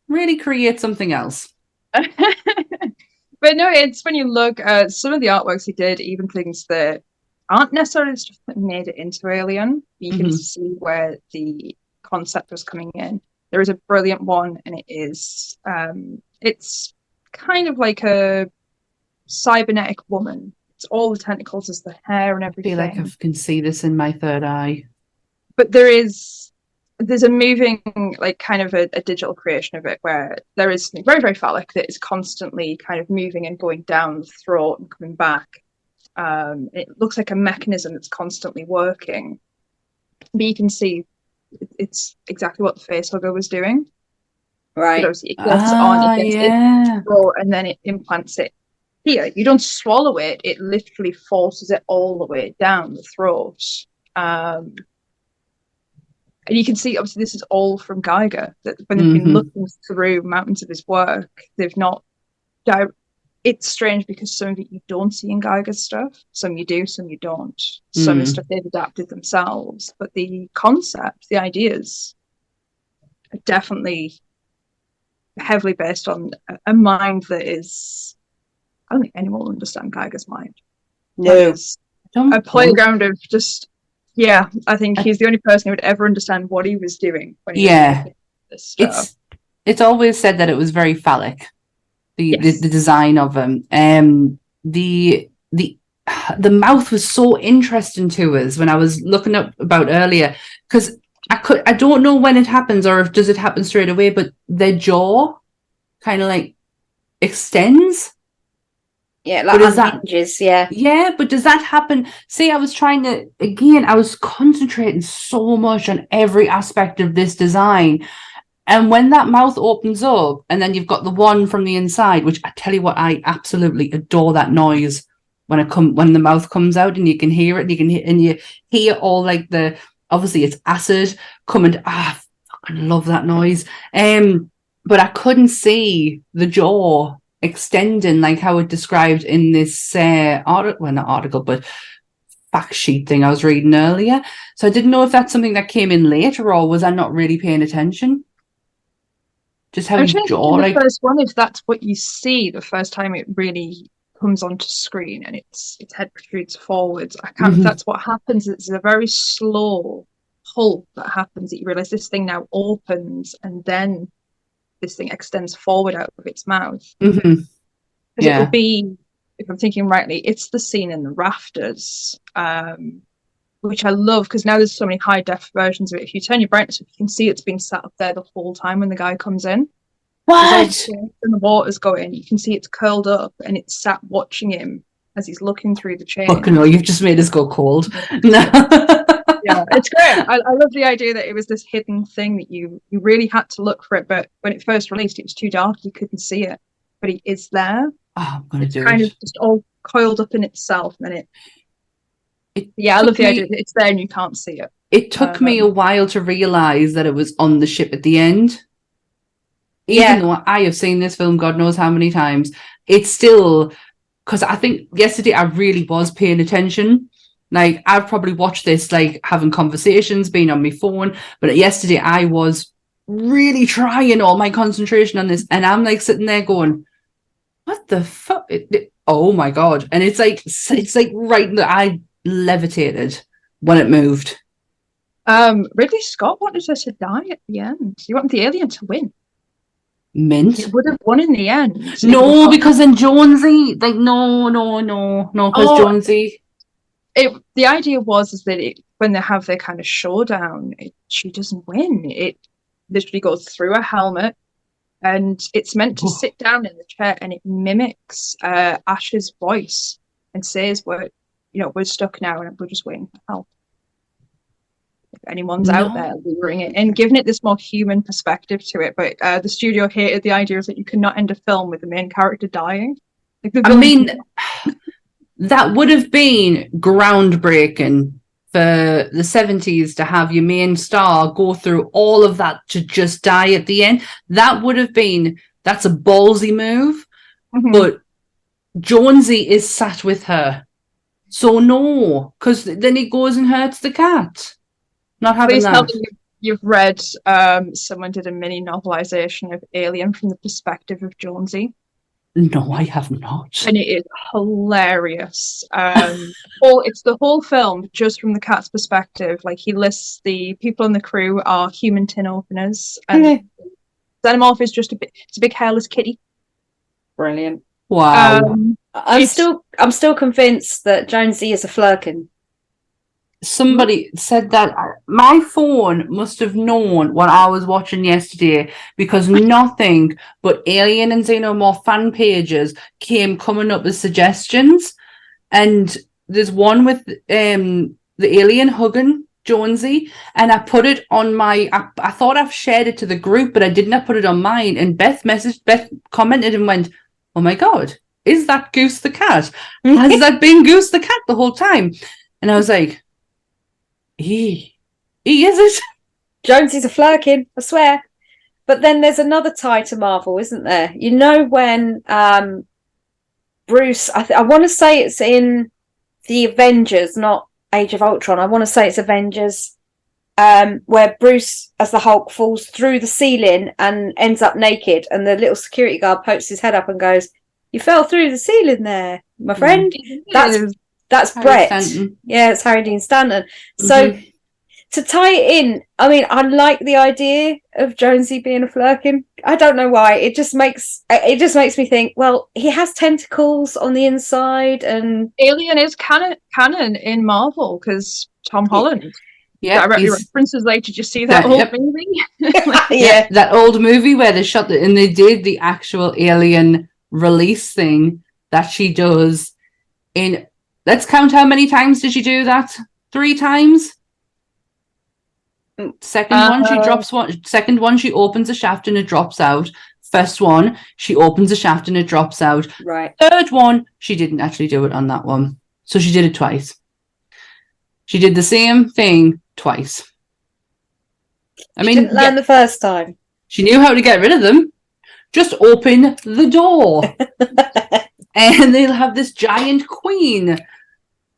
really create something else. But no, it's when you look at some of the artworks he did, even things that aren't necessarily the stuff that made it into Alien, you can see where the concept was coming in. There is a brilliant one, and it is it's kind of like a cybernetic woman. It's all the tentacles as the hair and everything. I feel like I can see this in my third eye. But there is there's a moving, like, kind of a digital creation of it where there is something very, very phallic that is constantly kind of moving and going down the throat and coming back. It looks like a mechanism that's constantly working. But you can see it's exactly what the facehugger was doing. Right. But obviously it gets on, it gets yeah. it throat, and then it implants it here. You don't swallow it, it literally forces it all the way down the throat. And you can see, obviously, this is all from Geiger. That when they've been looking through mountains of his work, they've not. It's strange because some of it you don't see in Geiger's stuff. Some you do, some you don't. Some is stuff they've adapted themselves. But the concept, the ideas, are definitely heavily based on a mind that is. I don't think anyone will understand Geiger's mind. No. It's a playground of just. Yeah, I think he's the only person who would ever understand what he was doing when he was making this stuff. It's always said that it was very phallic, the design of him. The mouth was so interesting to us when I was looking up about earlier, because I don't know when it happens or if does it happen straight away, but their jaw kind of like extends. Yeah, like unhinges, yeah. Yeah, but does that happen? See, I was concentrating so much on every aspect of this design. And when that mouth opens up, and then you've got the one from the inside, which I tell you what, I absolutely adore that noise when the mouth comes out and you can hear it, and you hear all like obviously it's acid coming. I fucking love that noise. But I couldn't see the jaw extending like how it described in this but fact sheet thing I was reading earlier. So I didn't know if that's something that came in later or was I not really paying attention. Just how his jaw, like the first one, if that's what you see the first time it really comes onto screen and its head protrudes forwards. I can't. That's what happens. It's a very slow pull that happens. That you realize this thing now opens and then this thing extends forward out of its mouth. It will be, if I'm thinking rightly, it's the scene in the rafters, which I love because now there's so many high def versions of it. If you turn your brightness up, you can see it's being sat up there the whole time when the guy comes in. What? And the water's going, you can see it's curled up and it's sat watching him as he's looking through the chain. Fucking no, you've just made us go cold. No. Yeah, it's great. I love the idea that it was this hidden thing that you really had to look for it, but when it first released, it was too dark, you couldn't see it. But he is there. Oh, I'm gonna do kind it. of just all coiled up in itself, and I love the idea that it's there and you can't see it. It took me a while to realise that it was on the ship at the end. Even though I have seen this film God knows how many times, it's still, because I think yesterday I really was paying attention. Like, I've probably watched this, like, having conversations, being on my phone, but yesterday I was really trying all my concentration on this, and I'm, like, sitting there going, what the fuck? Oh, my God. And it's like right that I levitated when it moved. Ridley Scott wanted her to die at the end. He wanted the alien to win. Mint. It would have won in the end. No, because then Jonesy, like, no, because Jonesy. The idea was that when they have their kind of showdown, she doesn't win. It literally goes through a helmet, and it's meant to sit down in the chair, and it mimics Ash's voice and says, "We're stuck now, and we're just waiting for help." If anyone's out there luring it and giving it this more human perspective to it, but the studio hated the idea that you cannot end a film with the main character dying. That would have been groundbreaking for the 70s to have your main star go through all of that to just die at the end. That's a ballsy move, but Jonesy is sat with her. So no, because then he goes and hurts the cat. Not having that. You've read someone did a mini novelization of Alien from the perspective of Jonesy. No, I have not. And it is hilarious. It's the whole film just from the cat's perspective. Like, he lists the people in the crew are human tin openers, and Xenomorph is just it's a big hairless kitty. Brilliant. Wow. I'm still convinced that Jonesy is a flirkin. somebody said that my phone must have known what I was watching yesterday, because nothing but Alien and Xenomorph fan pages came coming up as suggestions. And there's one with the alien hugging Jonesy, and I put it on my. I thought I've shared it to the group, but I didn't. I put it on mine, and Beth commented and went, "Oh my god, is that Goose the cat? Has that been Goose the cat the whole time?" And I was like, he is it? Jonesy's a flirkin, I swear. But then there's another tie to Marvel, isn't there? You know when Bruce, I want to say it's in the Avengers, not Age of Ultron. I want to say it's Avengers, where Bruce, as the Hulk, falls through the ceiling and ends up naked, and the little security guard pokes his head up and goes, "You fell through the ceiling there, my friend." That's Harry Brett. Stanton. Yeah, it's Harry Dean Stanton. So to tie it in, I mean, I like the idea of Jonesy being a flirkin. I don't know why. It just makes me think, well, he has tentacles on the inside, and Alien is canon in Marvel because Tom Holland directly references, like, did you see that old movie? yeah, that old movie where they shot and they did the actual Alien release thing that she does in. Let's count how many times did she do that? 3 times. Second one, she drops one. Second one, she opens a shaft and it drops out. First one, she opens a shaft and it drops out. Right. Third one, she didn't actually do it on that one. So she did it twice. She did the same thing twice. I mean, didn't learn the first time. She knew how to get rid of them. Just open the door. And they'll have this giant queen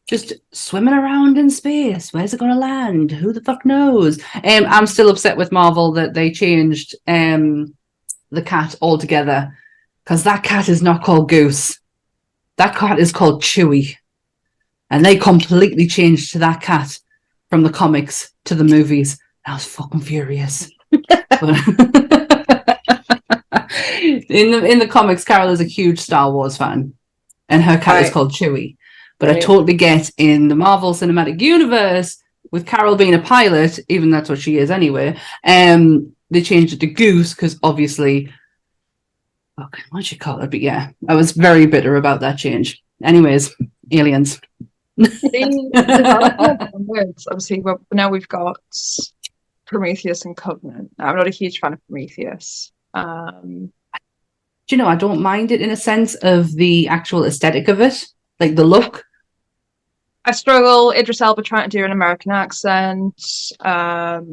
just swimming around in space. Where's it going to land? Who the fuck knows? I'm still upset with Marvel that they changed the cat altogether, because that cat is not called Goose. That cat is called Chewie. And they completely changed to that cat from the comics to the movies. I was fucking furious. In the comics, Carol is a huge Star Wars fan, and her cat is called Chewie. But I totally get in the Marvel Cinematic Universe, with Carol being a pilot, even that's what she is anyway, they changed it to Goose because obviously, what should you call it? But yeah, I was very bitter about that change. Anyways, aliens. Obviously, now we've got Prometheus and Covenant. I'm not a huge fan of Prometheus. Do you know, I don't mind it in a sense of the actual aesthetic of it, like the look. I struggle. Idris Elba trying to do an American accent, bad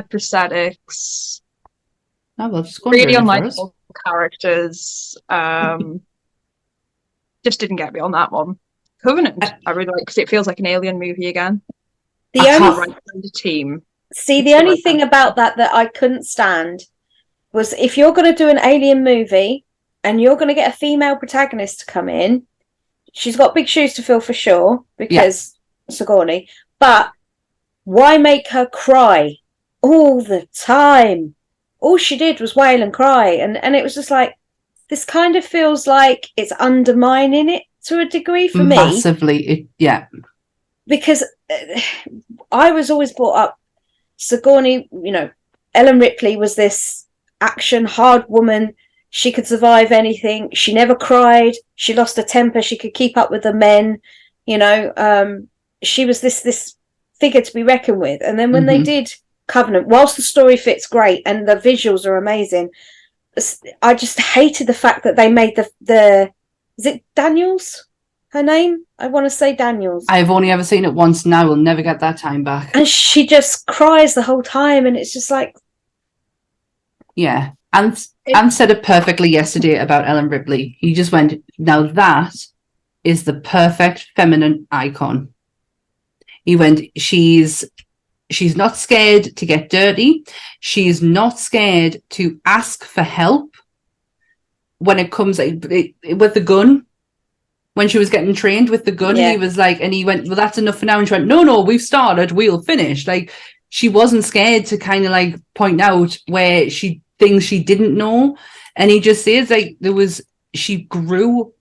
prosthetics, really unlikable characters. Just didn't get me on that one. Covenant, I really like, because it feels like an Alien movie again. The only team. See, the only thing about that I couldn't stand was, if you're going to do an Alien movie and you're going to get a female protagonist to come in, she's got big shoes to fill for sure, because Sigourney, but why make her cry all the time? All she did was wail and cry, and it was just like, this kind of feels like it's undermining it to a degree for me. Massively, because I was always brought up, Sigourney, you know, Ellen Ripley was this action hard woman. She could survive anything. She never cried. She lost her temper. She could keep up with the men. You know, she was this figure to be reckoned with. And then when they did Covenant, whilst the story fits great and the visuals are amazing, I just hated the fact that they made the is it Daniels? Her name? I want to say Daniels. I've only ever seen it once now. We'll never get that time back. And she just cries the whole time, and it's just like... Yeah. And said it perfectly yesterday about Ellen Ripley. He just went, now that is the perfect feminine icon. He went, she's not scared to get dirty. She's not scared to ask for help when it comes with the gun. When she was getting trained with the gun, he was like, and he went, well, that's enough for now. And she went, no, we've started, we'll finish. Like, she wasn't scared to kind of like point out where things she didn't know. And he just says, like, she grew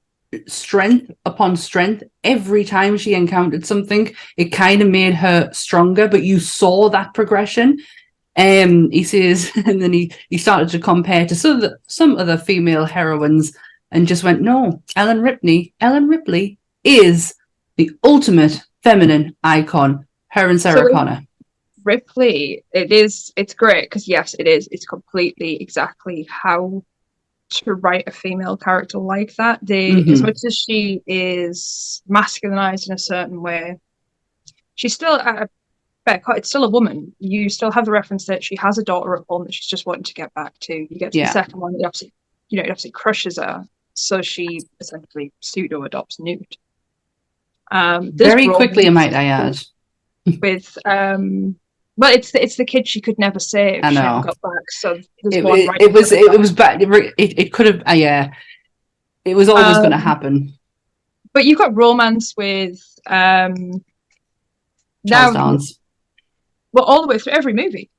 strength upon strength every time she encountered something, it kind of made her stronger, but you saw that progression. He says, and then he started to compare to some other female heroines and just went, no, Ellen Ripley is the ultimate feminine icon, her and Sarah Connor. Ripley, it's great because yes, it is. It's completely exactly how to write a female character like that. As much as she is masculinized in a certain way, she's still it's still a woman. You still have the reference that she has a daughter at home that she's just wanting to get back to. You get to the second one, it absolutely crushes her. So she essentially pseudo adopts Newt. Very quickly, might I add. With well, it's the kid she could never save. I know. She never got back. So it was bad. It could have. It was always going to happen. But you've got romance with Charles Dance. Well, all the way through every movie,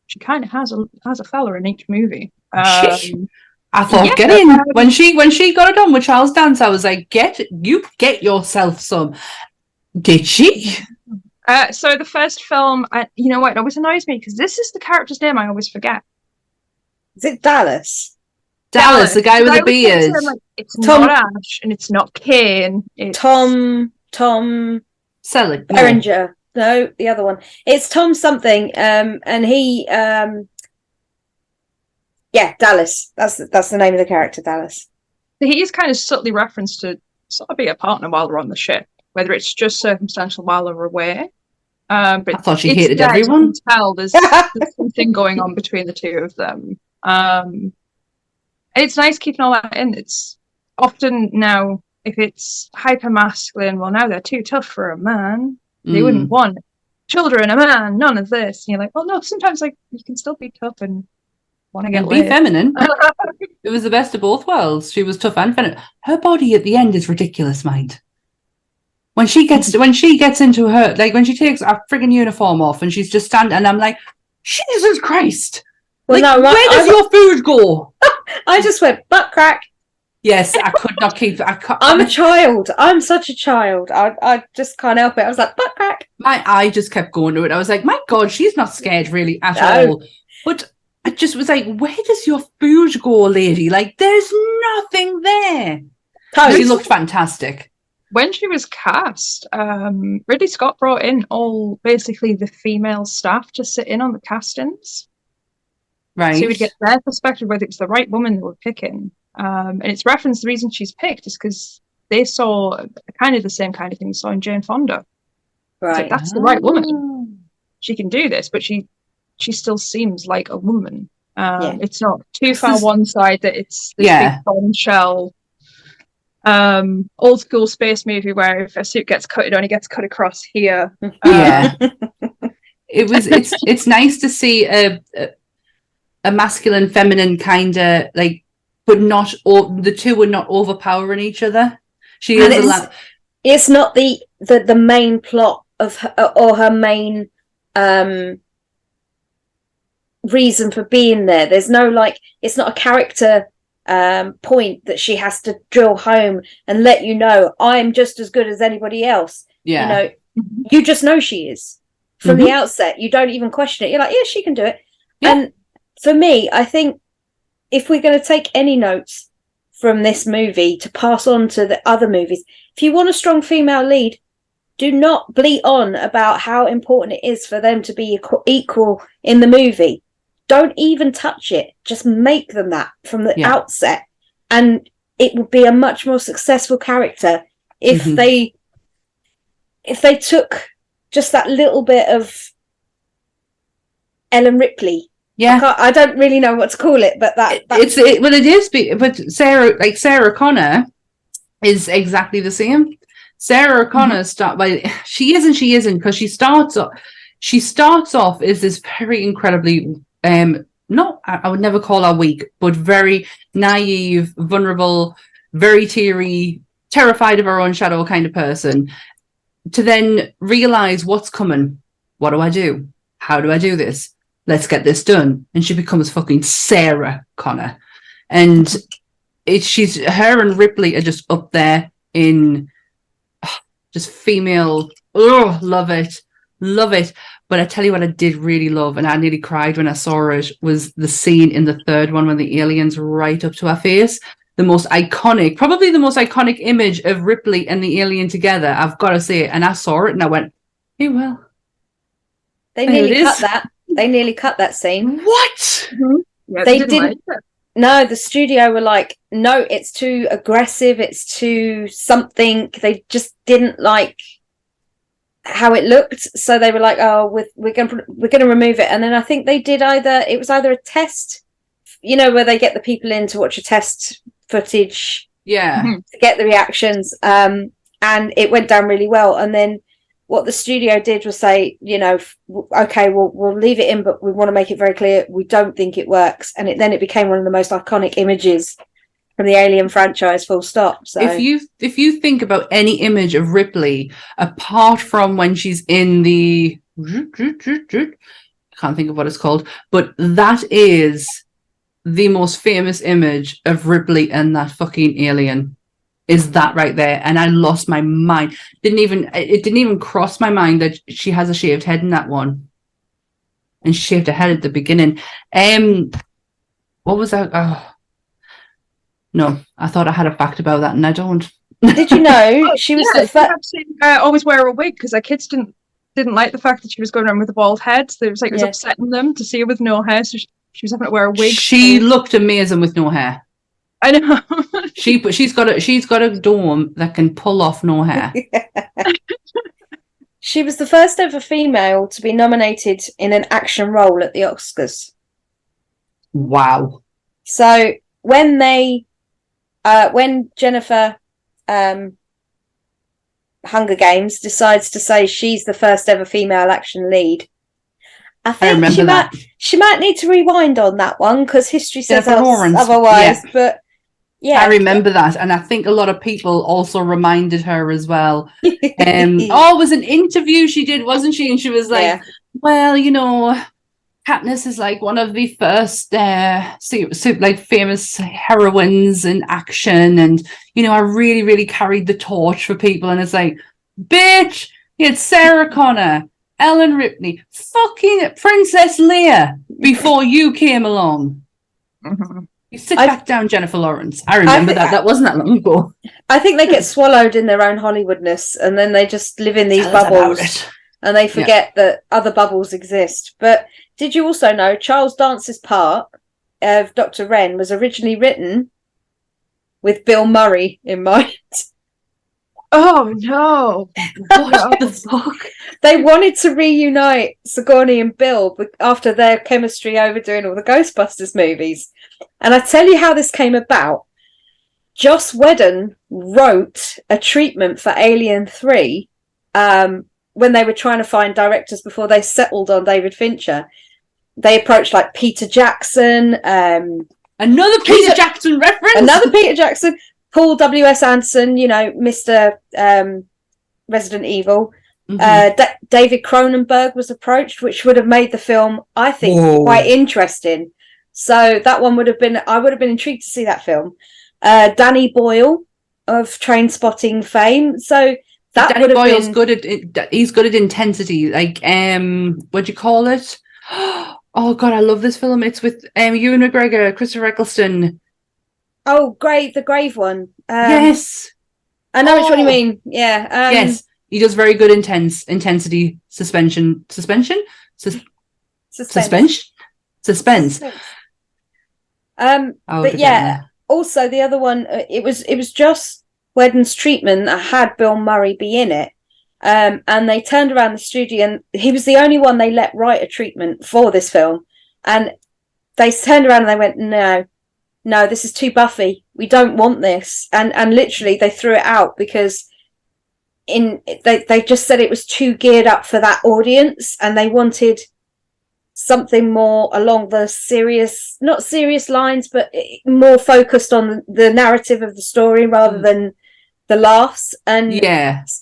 she kind of has a fella in each movie. I thought, get in. When she got it on with Charles Dance, I was like, get yourself some. Did she? So the first film, you know what? It always annoys me because this is the character's name I always forget. Is it Dallas? Dallas, the guy with the beard. It's not Ash and it's not Kane. It's Tom Selleck. Berenger. No, the other one. It's Tom something. And he Dallas. That's the name of the character, Dallas. He is kind of subtly referenced to sort of be a partner while they're on the ship, whether it's just circumstantial while they're away. But I thought she hated everyone. You can tell there's something going on between the two of them. And it's nice keeping all that in. It's often now, if it's hyper masculine, well, now they're too tough for a man. They wouldn't want children, a man, none of this. And you're like, well, no, sometimes like you can still be tough and want to get be feminine. It was the best of both worlds. She was tough and feminine. Her body at the end is ridiculous, mind. When she gets into her, like when she takes a friggin' uniform off and she's just standing, and I'm like, Jesus Christ! Well, like, no, where does your food go? I just went butt crack. Yes, I could not keep. I'm a child. I'm such a child. I just can't help it. I was like butt crack. My eye just kept going to it. I was like, my God, she's not scared really at all. But I just was like, where does your food go, lady? Like, there's nothing there. She looked fantastic. When she was cast, Ridley Scott brought in all basically the female staff to sit in on the castings. Right. So you would get their perspective whether it's the right woman they were picking. And it's referenced the reason she's picked is because they saw kind of the same kind of thing they saw in Jane Fonda. Right. Like, that's the right woman. She can do this, but she still seems like a woman. It's not too far one side that it's this big bombshell old school space movie where if a suit gets cut, it only gets cut across here. It's nice to see a masculine feminine kind of like, but not the two were not overpowering each other. She is it's not the main plot of her, or her main reason for being there. There's no like, it's not a character point that she has to drill home and let you know I'm just as good as anybody else. You know, you just know she is from the outset. You don't even question it. You're like, yeah, she can do it. And for me, I think if we're going to take any notes from this movie to pass on to the other movies, if you want a strong female lead, do not bleat on about how important it is for them to be equal in the movie. Don't even touch it. Just make them that from the outset. And it would be a much more successful character if they took just that little bit of Ellen Ripley. I don't really know what to call it, but but Sarah Connor is exactly the same. Sarah Connor she isn't because she starts off as this very incredibly I would never call her weak, but very naive, vulnerable, very teary, terrified of her own shadow kind of person, to then realize what's coming. What do I do? How do I do this? Let's get this done. And she becomes fucking Sarah Connor. And her and Ripley are just up there in just female. Oh, love it. Love it. But I tell you what I did really love, and I nearly cried when I saw it, was the scene in the third one when the alien's right up to her face. Probably the most iconic image of Ripley and the alien together, I've got to say. And I saw it and I went, hey, well. They nearly cut that. They nearly cut that scene. What? Mm-hmm. Yeah, they didn't. No, the studio were like, no, it's too aggressive. It's too something. They just didn't like how it looked, so they were like, "Oh, we're going to remove it." And then I think they did it was either a test, where they get the people in to watch a test footage, to get the reactions, and it went down really well. And then what the studio did was say, okay, we'll leave it in, but we want to make it very clear we don't think it works. And then it became one of the most iconic images from the Alien franchise, full stop. So if you think about any image of Ripley, apart from when she's in the, I can't think of what it's called, but that is the most famous image of Ripley and that fucking alien. Is that right there? And I lost my mind. It didn't even cross my mind that she has a shaved head in that one. And she shaved her head at the beginning. What was that? Oh. No, I thought I had a fact about that, and I don't. Did you know she was the first? Always wear a wig because her kids didn't like the fact that she was going around with a bald head. So it was it was upsetting them to see her with no hair. So she was having to wear a wig. She looked amazing with no hair. I know. She's got a dome that can pull off no hair. She was the first ever female to be nominated in an action role at the Oscars. Wow. So when Jennifer Hunger Games decides to say she's the first ever female action lead, I think she might need to rewind on that one because history says otherwise. Yeah. But yeah, I remember that, and I think a lot of people also reminded her as well. It was an interview she did, wasn't she? And she was like, "Well, Katniss is like one of the first famous heroines in action, and I really, really carried the torch for people." And it's like, bitch, you had Sarah Connor, Ellen Ripley, fucking Princess Leia before you came along. Mm-hmm. You sit back down, Jennifer Lawrence. I remember that. That wasn't that long ago. I think they get swallowed in their own Hollywoodness, and then they just live in these bubbles, and they forget that other bubbles exist. But did you also know Charles Dance's part of Dr. Wren was originally written with Bill Murray in mind? Oh no! What the fuck? They wanted to reunite Sigourney and Bill after their chemistry over doing all the Ghostbusters movies. And I tell you how this came about. Joss Whedon wrote a treatment for Alien 3 when they were trying to find directors before they settled on David Fincher. They approached like Peter Jackson. Another Peter Jackson reference? Another Peter Jackson. Paul W.S. Anderson, Mr. Resident Evil. Mm-hmm. David Cronenberg was approached, which would have made the film, I think, quite interesting. So that one I would have been intrigued to see that film. Danny Boyle of Trainspotting fame. So that Danny Boyle's good at he's good at intensity. Like, what do you call it? Oh God, I love this film. It's with Ewan McGregor, Christopher Eccleston. Oh, the grave one. Yes. I know which one you mean. Yeah. Yes. He does very good intensity suspension. Suspense. But yeah, also the other one, it was just Whedon's treatment that had Bill Murray be in it. And they turned around the studio, and he was the only one they let write a treatment for this film. And they turned around and they went, no, this is too Buffy. We don't want this. And literally they threw it out because they just said it was too geared up for that audience, and they wanted something more along the not serious lines, but more focused on the narrative of the story rather than the laughs. And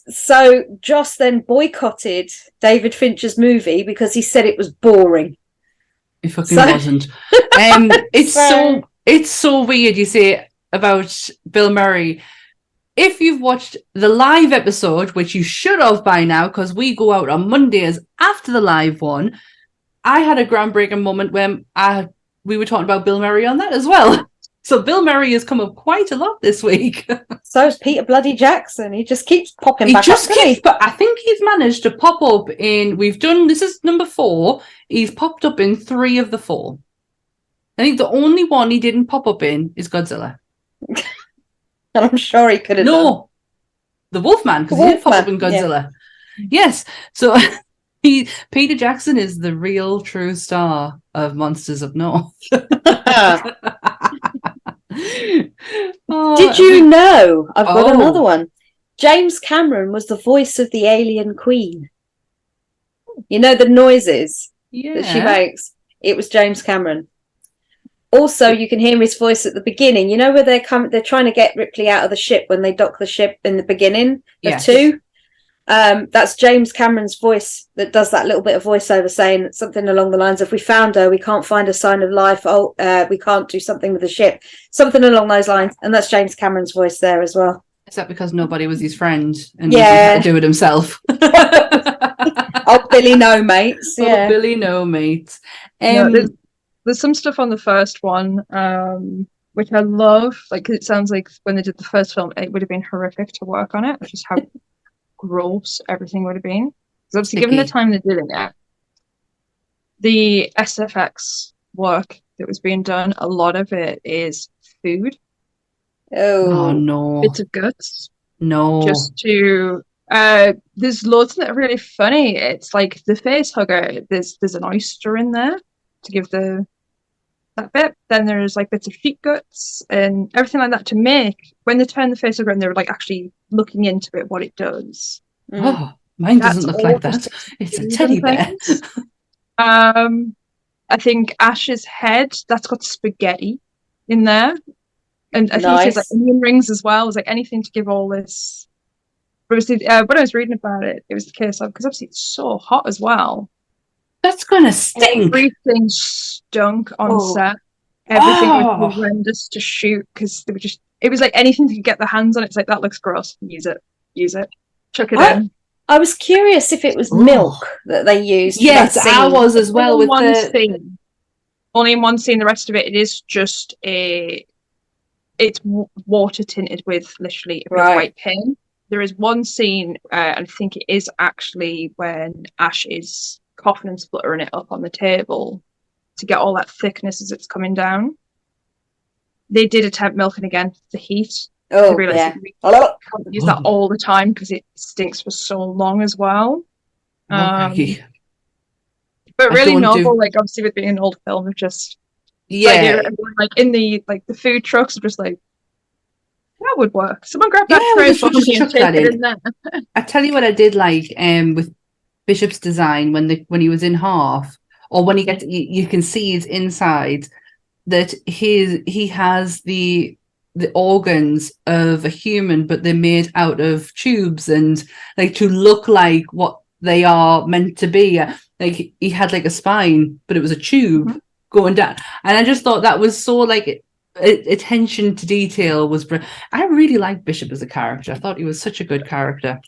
so Joss then boycotted David Fincher's movie because he said it was boring. It fucking wasn't. It's so weird you say about Bill Murray. if you've watched the live episode, which you should have by now, because we go out on Mondays after the live one, I had a groundbreaking moment when we were talking about Bill Murray on that as well. So Bill Murray has come up quite a lot this week. So is Peter Bloody Jackson. He just keeps popping back up. But I think he's managed to pop up in. This is number 4. He's popped up in 3 of the 4. I think the only one he didn't pop up in is Godzilla. And I'm sure he could have done. The Wolfman, because he did pop up in Godzilla. Yeah. Yes. So Peter Jackson is the real true star of Monsters of North. Did you know? I've got another one. James Cameron was the voice of the alien queen. You know the noises that she makes? It was James Cameron. Also, you can hear his voice at the beginning. You know where they're trying to get Ripley out of the ship when they dock the ship in the beginning of 2? That's James Cameron's voice that does that little bit of voiceover saying something along the lines of, we found her, we can't find a sign of life, we can't do something with the ship, something along those lines. And that's James Cameron's voice there as well. Is that because nobody was his friend and he had to do it himself? Oh, Billy no mates. Yeah. Oh, Billy no mates. There's some stuff on the first one which I love, like, 'cause it sounds like when they did the first film it would have been horrific to work on it, just how gross everything would have been. Because obviously, given the time they're doing it, the SFX work that was being done, a lot of it is food. Oh no. Bits of guts. No. Just to there's loads that are really funny. It's like the face hugger, there's an oyster in there to give that bit. Then there's like bits of sheep guts and everything like that to make when they turn the face hugger and they're like actually looking into it, what it does. Oh, mine doesn't look like that. It's a teddy bear. I think Ash's head, that's got spaghetti in there. And I think it's like onion rings as well. It was like anything to give all this. But when I was reading about it, it was the case of, because obviously it's so hot as well. That's gonna stink. Everything stunk on set. Everything was horrendous to shoot because they were it was like anything to get their hands on. It's like, that looks gross. Use it. Chuck it in. I was curious if it was milk that they used. Yes, I was as well. With one scene. Only in one scene. The rest of it is just it's water tinted with literally white paint. There is one scene, I think it is actually when Ash is coughing and spluttering it up on the table to get all that thickness as it's coming down. They did attempt milking again, the heat. Oh, we can't use that all the time because it stinks for so long as well. But really novel, like obviously with being an old film, of just like in the food trucks, are just like, that would work. Someone grab that tray for me and take it in there. I tell you what I did like with Bishop's design when he was in half, or when he gets, you can see his inside, that he has the organs of a human, but they're made out of tubes and like to look like what they are meant to be. Like he had like a spine, but it was a tube going down, and I just thought that was so like attention to detail was. I really liked Bishop as a character. I thought he was such a good character.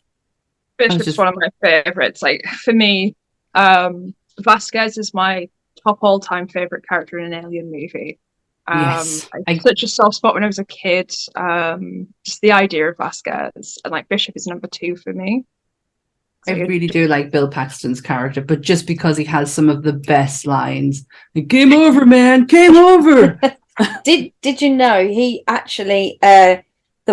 Bishop's one of my favorites. Like for me, Vasquez is my top all-time favorite character in an Alien movie. Yes, I had such a soft spot when I was a kid. Just the idea of Vasquez, and like Bishop is number 2 for me. I really do like Bill Paxton's character, but just because he has some of the best lines. Like, game over, man, game over. Did you know he actually the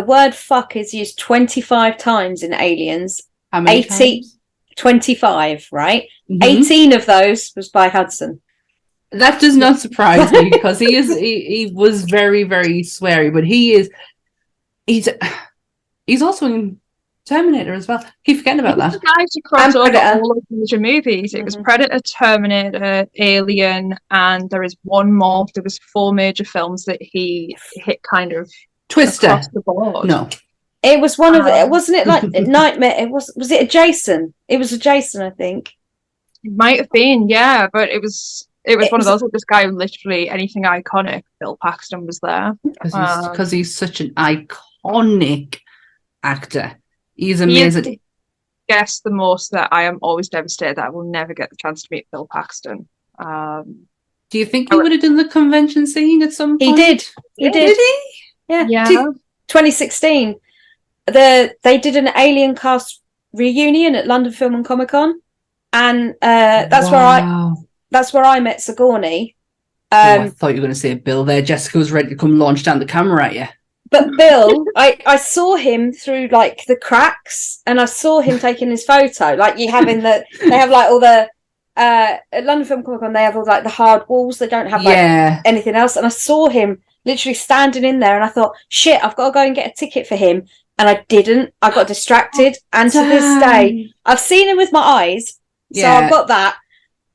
word fuck is used 25 times in Aliens? How many times? 25, right? 18 of those was by Hudson. That does not surprise me because he was very, very sweary, but he's also in Terminator as well. Keep forgetting about that. The guys who crossed over all of the major movies. It was Predator, Terminator, Alien, and there is one more. There was 4 major films that he hit kind of Twister across the board. No, it was one of it. Wasn't it like Nightmare? It was it a Jason? It was a Jason, I think. It might have been, yeah, but it was one of those with this guy, literally anything iconic. Bill Paxton was there because he's such an iconic actor. He's amazing. Guess the most that I am always devastated that I will never get the chance to meet Bill Paxton. Do you think he would have done the convention scene at some point? He did. He did. Did he? Yeah. Yeah. 2016. They did an Alien cast reunion at London Film and Comic Con, and that's where I met Sigourney. I thought you were going to say Bill there. Jessica was ready to come launch down the camera at you. But Bill, I saw him through like the cracks, and I saw him taking his photo. Like they have like all the at London Film Comic Con, they have all like the hard walls. They don't have like anything else. And I saw him literally standing in there, and I thought, shit, I've got to go and get a ticket for him. And I didn't. I got distracted, and to this day, I've seen him with my eyes, so I've got that.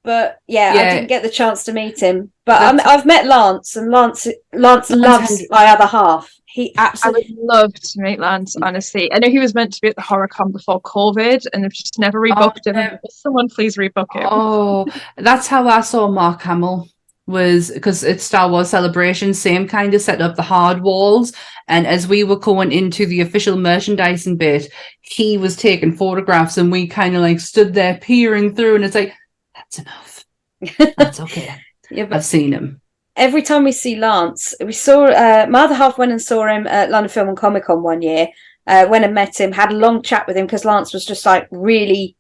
But I didn't get the chance to meet him. But I've met Lance, and Lance loves my other half. He absolutely. I would love to meet Lance. Honestly, I know he was meant to be at the HorrorCon before COVID, and they've just never rebooked him. Will someone please rebook him? Oh, that's how I saw Mark Hamill. Was because it's Star Wars Celebration, same kind of set up, the hard walls. And as we were going into the official merchandising bit, he was taking photographs, and we kind of like stood there peering through, and it's like, that's enough. That's okay. But I've seen him. Every time we see Lance, we saw my other half went and saw him at London Film and Comic Con one year. Went and met him, had a long chat with him because Lance was just like really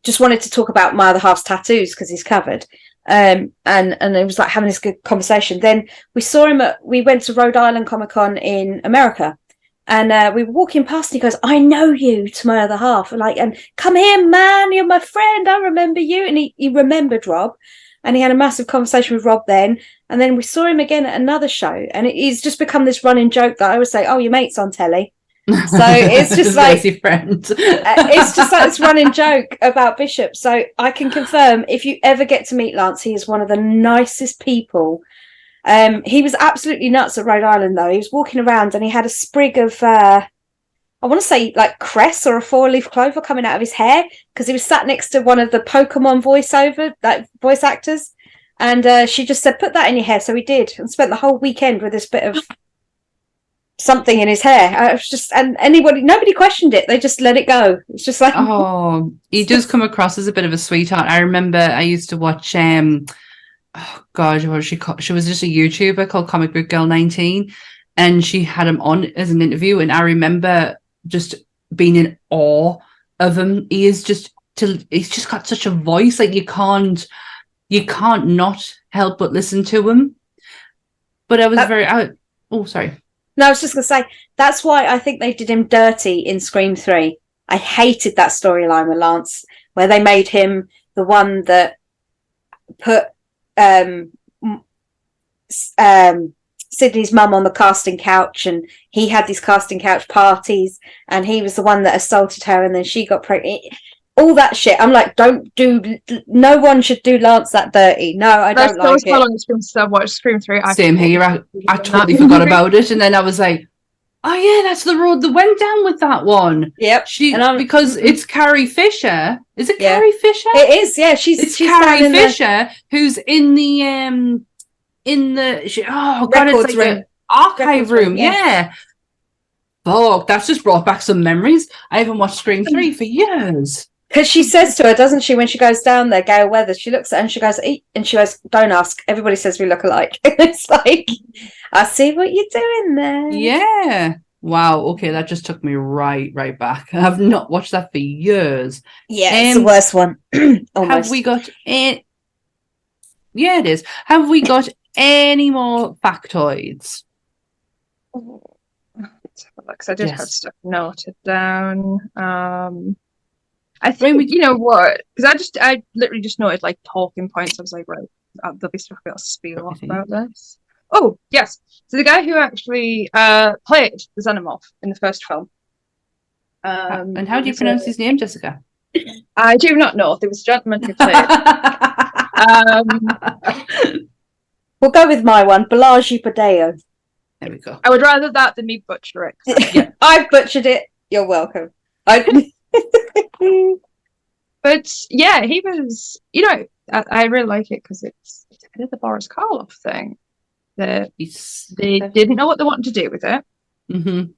just wanted to talk about my other half's tattoos because he's covered. And it was like having this good conversation. Then we saw him we went to Rhode Island Comic Con in America, and we were walking past, and he goes, I know you, to my other half, and come here, man, you're my friend, I remember you. And he remembered Rob, and he had a massive conversation with Rob then. And then we saw him again at another show, and he's just become this running joke that I always say, oh, your mate's on telly. So it's just like it's just like this running joke about Bishop. So I can confirm, if you ever get to meet Lance, he is one of the nicest people. He was absolutely nuts at Rhode Island, though. He was walking around, and he had a sprig of I want to say like cress or a 4-leaf clover coming out of his hair, because he was sat next to one of the Pokemon voice actors, and she just said, put that in your hair. So he did, and spent the whole weekend with this bit of something in his hair. I was just, and nobody questioned it. They just let it go. It's just like, oh, he does come across as a bit of a sweetheart. I remember I used to watch oh god, what was she called? She was just a YouTuber called Comic Book Girl 19, and she had him on as an interview, and I remember just being in awe of him. He's just got such a voice, like you can't not help but listen to him. But I was sorry. No, I was just going to say, that's why I think they did him dirty in Scream 3. I hated that storyline with Lance, where they made him the one that put Sydney's mum on the casting couch, and he had these casting couch parties, and he was the one that assaulted her, and then she got pregnant. All that shit. I'm like, no one should do Lance that dirty. No, I don't like it. How long it's been since I've watched Scream 3. Same here. I totally forgot about it, and then I was like, oh yeah, that's the road that went down with that one. Yep. Because it's Carrie Fisher. Is it Carrie Fisher? It is. Yeah, she's Carrie Fisher who's in the it's like room. Archive room. Yeah. Fuck, that's just brought back some memories. I haven't watched Scream 3 for years. Because she says to her, doesn't she, when she goes down there, Gail Weathers, she looks at her and she goes, eat, and she goes, don't ask. Everybody says we look alike. It's like, I see what you're doing there. Yeah. Wow. Okay, that just took me right back. I have not watched that for years. Yeah, it's the worst one. Have we got it is. Have we got any more factoids? Because I did have stuff noted down. I think you know what? Because I literally just noted like talking points. I was like, right, there'll be stuff I'll spiel off about this. Oh yes, so the guy who actually played the Xenomorph in the first film. And how do you pronounce his name, Jessica? I do not know. There was a gentleman who played. We'll go with my one, Balaji Padeo. There we go. I would rather that than me butcher it. Yeah. I've butchered it. You're welcome. But yeah, he was, I really like it because it's a bit of the Boris Karloff thing. They didn't know what they wanted to do with it. Mm-hmm.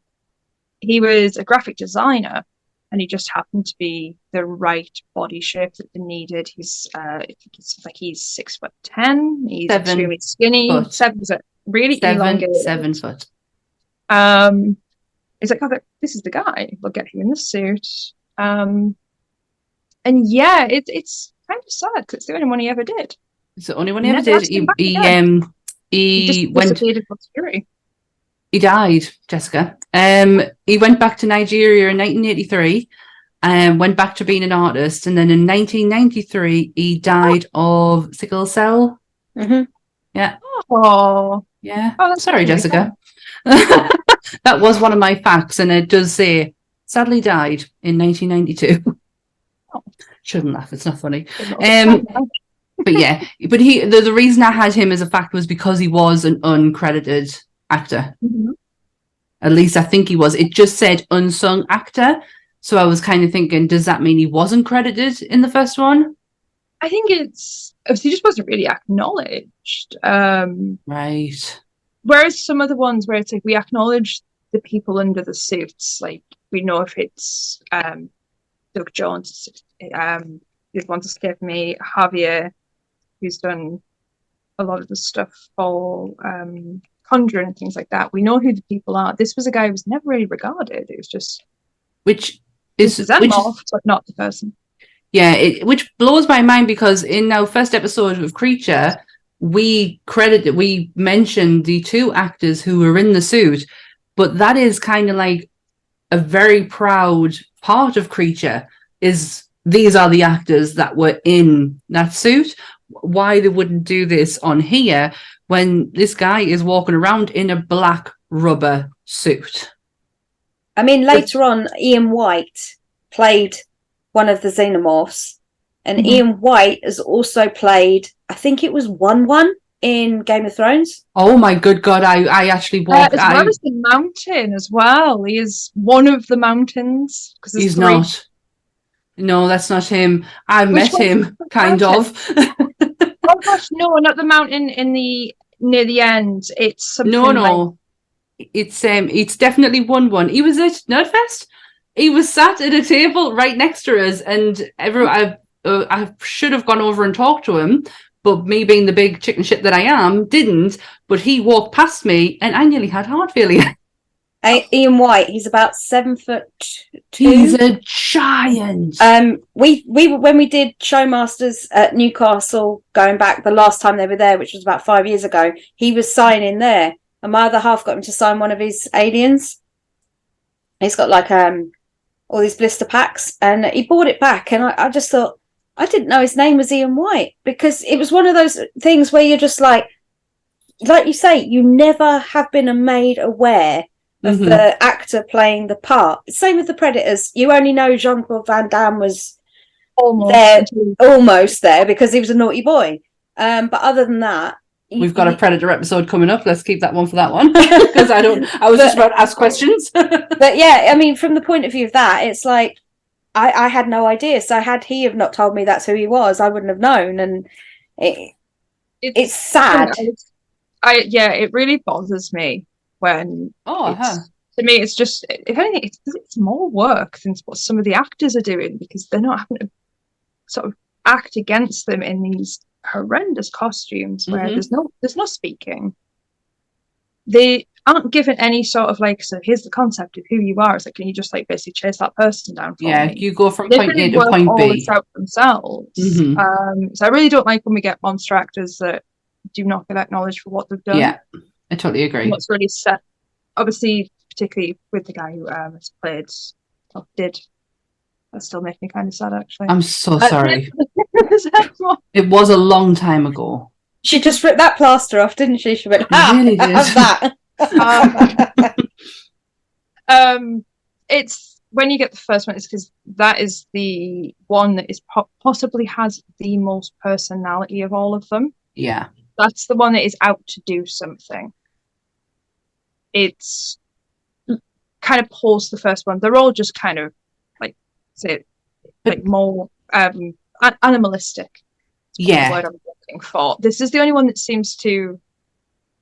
he was a graphic designer, and he just happened to be the right body shape that they needed. I think it's like he's 6'10". He's extremely skinny. Foot. 7 foot, really elongated. 7 foot. He's like, oh, this is the guy. We'll get him in the suit. And yeah, it's kind of sad because it's the only one he ever did. It's the only one he ever did. He went. He died, Jessica. He went back to Nigeria in 1983 and went back to being an artist. And then in 1993, he died of sickle cell. Mm-hmm. Yeah. Oh. Yeah. Oh, that's sorry, really Jessica. That was one of my facts. And it does say, sadly died in 1992. Oh. Shouldn't laugh. It's not funny. But yeah, but the reason I had him as a fact was because he was an uncredited actor. Mm-hmm. At least I think he was. It just said unsung actor. So I was kind of thinking, does that mean he wasn't credited in the first one? I think he just wasn't really acknowledged. Right. Whereas some of the ones where it's like we acknowledge the people under the suits, like we know if it's Doug Jones, this one's escaped me, Javier, who's done a lot of the stuff for Conjuring and things like that. We know who the people are. This was a guy who was never really regarded. It was just which is Xenomorph, but not the person. Yeah, which blows my mind because in our first episode of Creature, we mentioned the 2 actors who were in the suit, but that is kind of like a very proud part of Creature is these are the actors that were in that suit. Why they wouldn't do this on here when this guy is walking around in a black rubber suit? I mean, later on, Ian White played one of the Xenomorphs, and Ian White has also played, I think it was 1-1 in Game of Thrones. Oh my good God, I actually walked... as well as the mountain as well. He is one of the mountains. He's not. No, that's not him. I've met him, kind of. Oh gosh, no, not the mountain near the end. It's something No. It's definitely 1-1. He was at Nerdfest. He was sat at a table right next to us, and I should have gone over and talked to him, but me being the big chicken shit that I am, didn't. But he walked past me, and I nearly had heart failure. Ian White, he's about 7'2". He's a giant. We when we did Showmasters at Newcastle, going back the last time they were there, which was about 5 years ago, he was signing there, and my other half got him to sign one of his aliens. He's got like all these blister packs, and he bought it back, and I just thought, I didn't know his name was Ian White, because it was one of those things where you're just like you say, you never have been made aware of the actor playing the part. Same with the Predators. You only know Jean-Claude Van Damme was almost there because he was a naughty boy. But other than that, we've got a Predator episode coming up. Let's keep that one for that one because I was just about to ask questions. But yeah, I mean, from the point of view of that, it's like I had no idea. So had he have not told me that's who he was, I wouldn't have known. And it's sad. It really bothers me when to me it's just, if anything, it's more work than what some of the actors are doing, because they're not having to sort of act against them in these horrendous costumes where there's no speaking. They aren't given any sort of like, so here's the concept of who you are. It's like, can you just like basically chase that person down for me? You go from point A to point B. This out themselves. So I really don't like when we get monster actors that do not get acknowledged for what they've done. Yeah, I totally agree. What's really set, obviously, particularly with the guy who has played, that still makes me kind of sad, actually. I'm so sorry. It was a long time ago. She just ripped that plaster off, didn't she? She went, really did. That. It's when you get the first one, it's because that is the one that is possibly has the most personality of all of them. Yeah. That's the one that is out to do something. It's kind of pulls the first one. They're all just kind of like more animalistic. Yeah. What I'm looking for. This is the only one that seems to,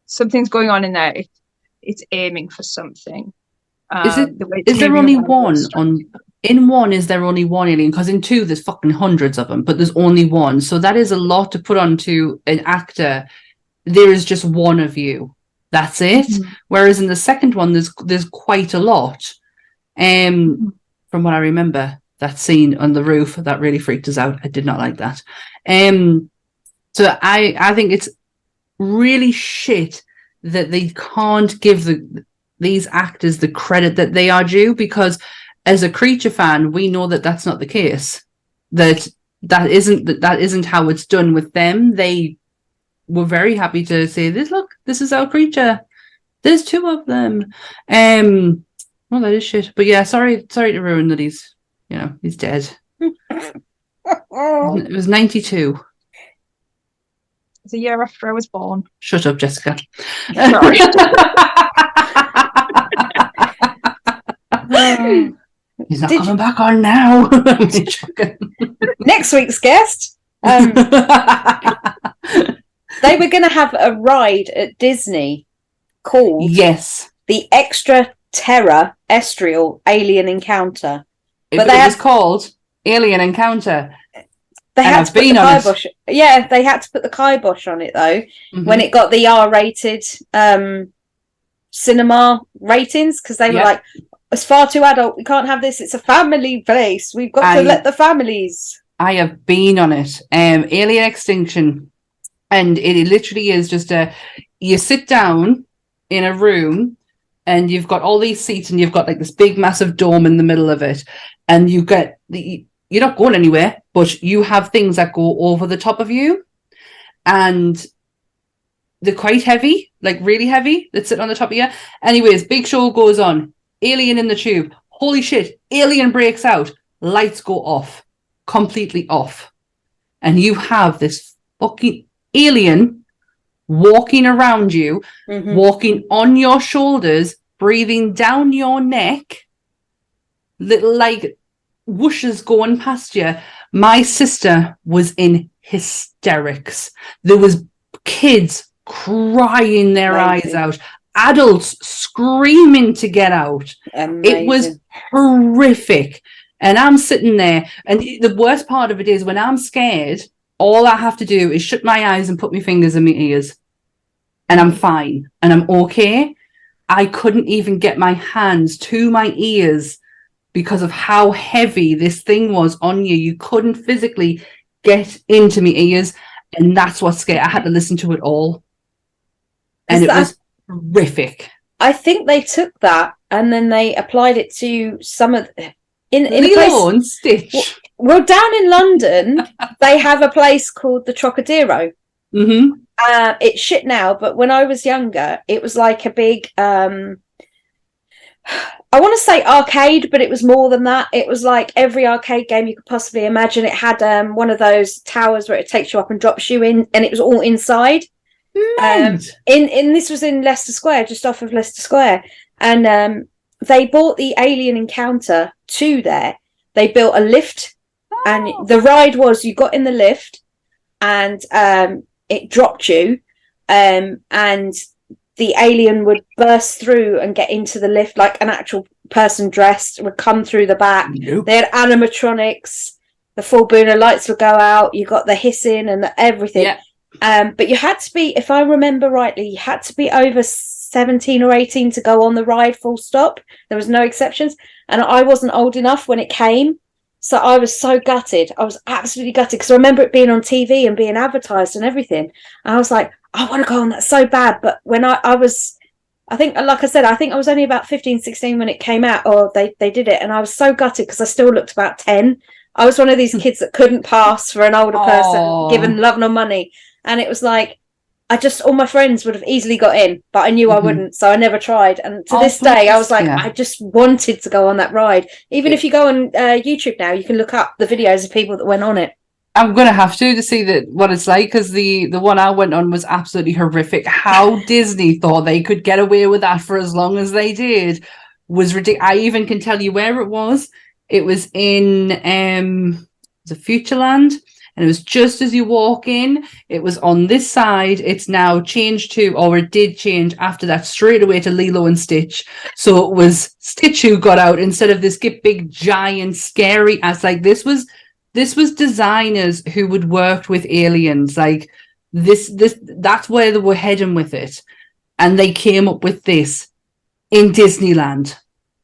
something's going on in there. It's aiming for something. Is there only one on? In one, is there only one alien? Because in two, there's fucking hundreds of them, but there's only one. So that is a lot to put onto an actor. There is just one of you. That's it. Mm-hmm. Whereas in the second one, there's quite a lot. From what I remember, that scene on the roof, that really freaked us out. I did not like that. So I think it's really shit that they can't give these actors the credit that they are due, because as a Creature fan, we know that that's not the case. That isn't how it's done with them. They were very happy to say this. Look, this is our Creature. There's two of them. Well, that is shit. But yeah, sorry to ruin that. He's dead. It was 92. It's a year after I was born. Shut up, Jessica. Sorry. He's not coming back on now. Next week's guest. They were going to have a ride at Disney called the Extraterrestrial Alien Encounter. But it was called Alien Encounter. They had to put the kibosh. Yeah, they had to put the kibosh on it though. Mm-hmm. When it got the R-rated cinema ratings, because they were like, it's far too adult. We can't have this. It's a family place. We've got to let the families. I have been on it. Alien Extinction. And it literally is just you sit down in a room and you've got all these seats and you've got like this big massive dome in the middle of it. And you get you're not going anywhere, but you have things that go over the top of you. And they're quite heavy, like really heavy, that sit on the top of you. Anyways, big show goes on. Alien in the tube. Holy shit. Alien breaks out. Lights go off. Completely off. And you have this fucking alien walking around you, walking on your shoulders, breathing down your neck, little like whooshes going past you. My sister was in hysterics. There was kids crying their eyes out, adults screaming to get out. Amazing. It was horrific. And I'm sitting there, and the worst part of it is when I'm scared, all I have to do is shut my eyes and put my fingers in my ears, and I'm fine and I'm okay. I couldn't even get my hands to my ears because of how heavy this thing was on you. You couldn't physically get into my ears, and that's what scared. I had to listen to it all, and it was horrific. I think they took that and then they applied it to some of in Lilo and Stitch. Well, down in London, they have a place called the Trocadero. Mm-hmm. It's shit now, but when I was younger, it was like a big, I want to say arcade, but it was more than that. It was like every arcade game you could possibly imagine. It had one of those towers where it takes you up and drops you in, and it was all inside. In this was in Leicester Square, just off of Leicester Square, and they brought the Alien Encounter to there. They built a lift, and the ride was you got in the lift, and it dropped you, and the alien would burst through and get into the lift like an actual person dressed, would come through the back. Nope. They had animatronics. The full Buna lights would go out. You got the hissing and everything. Yeah. But you had to be, if I remember rightly, you had to be over 17 or 18 to go on the ride, full stop. There was no exceptions. And I wasn't old enough when it came. So I was so gutted. I was absolutely gutted because I remember it being on TV and being advertised and everything. And I was like, I want to go on that so bad. But when I was, I think, like I said, I think I was only about 15, 16 when it came out, or they did it. And I was so gutted because I still looked about 10. I was one of these kids that couldn't pass for an older person, given love nor money. And it was like, all my friends would have easily got in, but I knew I wouldn't, so I never tried. And to this day, I was like, I just wanted to go on that ride. Even if you go on YouTube now, you can look up the videos of people that went on it. I'm going to have to see what it's like, because the one I went on was absolutely horrific. How Disney thought they could get away with that for as long as they did was ridiculous. I even can tell you where it was. It was in the Futureland. and it was just as you walk in, it was on this side. It's now changed to, or it did change after that straight away to Lilo and Stitch. So it was Stitch who got out instead of this big giant scary ass. Like this was designers who would worked with aliens. Like this that's where they were heading with it, and they came up with this in Disneyland.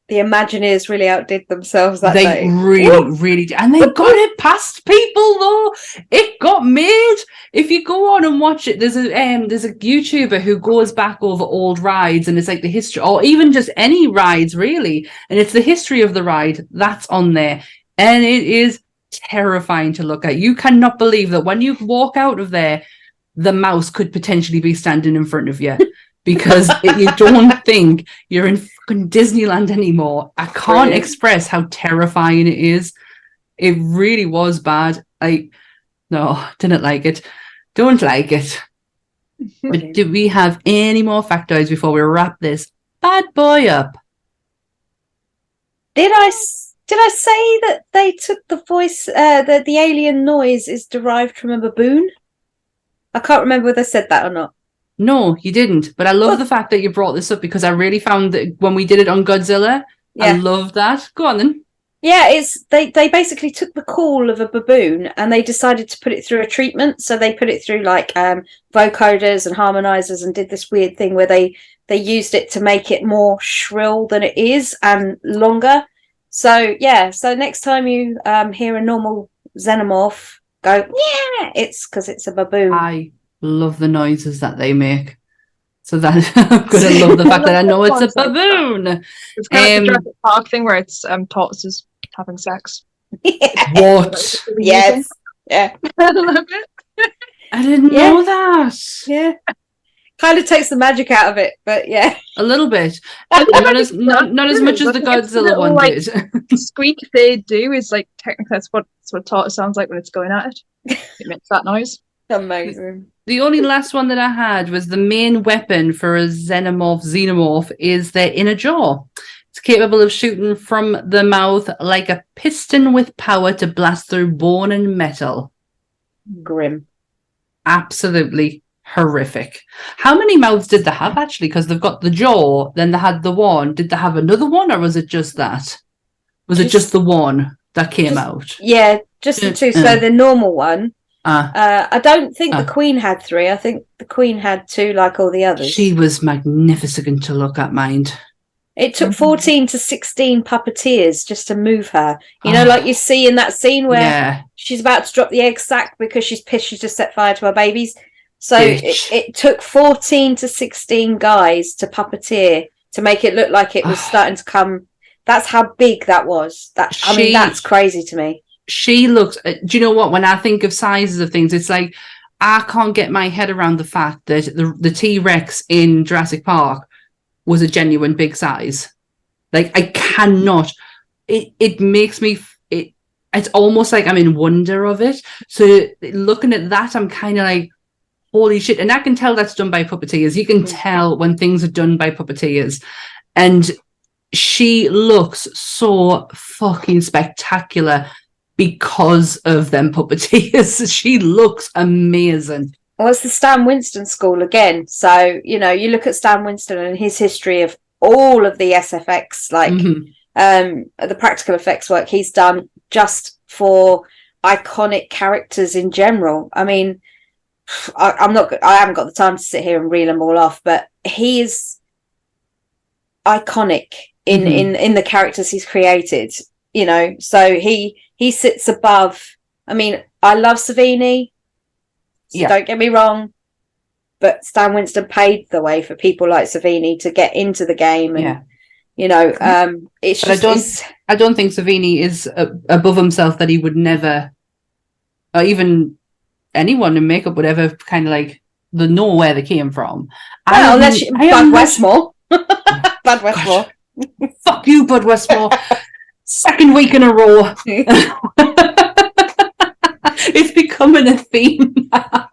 The Imagineers really outdid themselves that they day. Really did. And they got it past people, though. It got made. If you go on and watch it, there's a YouTuber who goes back over old rides, and it's like the history, or even just any rides, really. And it's the history of the ride that's on there. And it is terrifying to look at. You cannot believe that when you walk out of there, the mouse could potentially be standing in front of you. Because you don't think you're in fucking Disneyland anymore. I can't express how terrifying it is. It really was bad. No, didn't like it. Don't like it. But do we have any more factoids before we wrap this bad boy up? Did I say that they took the voice, the alien noise is derived from a baboon? I can't remember whether I said that or not. No, you didn't. But I love the fact that you brought this up, because I really found that when we did it on Godzilla, I loved that. Go on then. Yeah, they basically took the call of a baboon and they decided to put it through a treatment. So they put it through like vocoders and harmonizers and did this weird thing where they used it to make it more shrill than it is and longer. So so next time you hear a normal Xenomorph go, yeah, it's because it's a baboon. I love the noises that they make. So that I'm gonna love the fact that I know it's a baboon. It's kind of like the Jurassic Park thing where it's tortoises having sex. What? Yes. Yeah. I love it. I didn't know that. Yeah. Kind of takes the magic out of it, but yeah. A little bit. Not as much as the Godzilla one did. Squeak they do is like technically that's what a tortoise sounds like when it's going at it. It makes that noise. Amazing. The only last one that I had was the main weapon for a Xenomorph is their inner jaw. It's capable of shooting from the mouth like a piston with power to blast through bone and metal. Grim. Absolutely horrific. How many mouths did they have, actually? Because they've got the jaw, then they had the one. Did they have another one, or was it just that? Was it just the one that came out? Yeah, just the two. So the normal one. I don't think the Queen had 3. I think the Queen had 2, like all the others. She was magnificent to look at, mind. It took 14 to 16 puppeteers just to move her. You know, like you see in that scene where she's about to drop the egg sack because she's pissed she's just set fire to her babies. So it took 14 to 16 guys to puppeteer to make it look like it was starting to come. That's how big that was. I mean, that's crazy to me. She looks, do you know what? When I think of sizes of things, it's like I can't get my head around the fact that the T-Rex in Jurassic Park was a genuine big size. Like, I cannot. It makes me. It's almost like I'm in wonder of it. So looking at that, I'm kind of like, holy shit! And I can tell that's done by puppeteers. You can tell when things are done by puppeteers, and she looks so fucking spectacular. Because of them puppeteers. She looks amazing. Well, it's the Stan Winston school again. So, you know, you look at Stan Winston and his history of all of the SFX, like the practical effects work he's done just for iconic characters in general. I mean, I haven't got the time to sit here and reel them all off, but he is iconic in the characters he's created, you know, so he sits above. I mean, I love Savini. So don't get me wrong, but Stan Winston paved the way for people like Savini to get into the game. And, you know, it's just. I don't think Savini is above himself that he would never, or even anyone in makeup would ever kind of like know where they came from. Well, unless Bud Westmore. Bud Westmore. Fuck you, Bud Westmore. Second week in a row. It's becoming a theme now.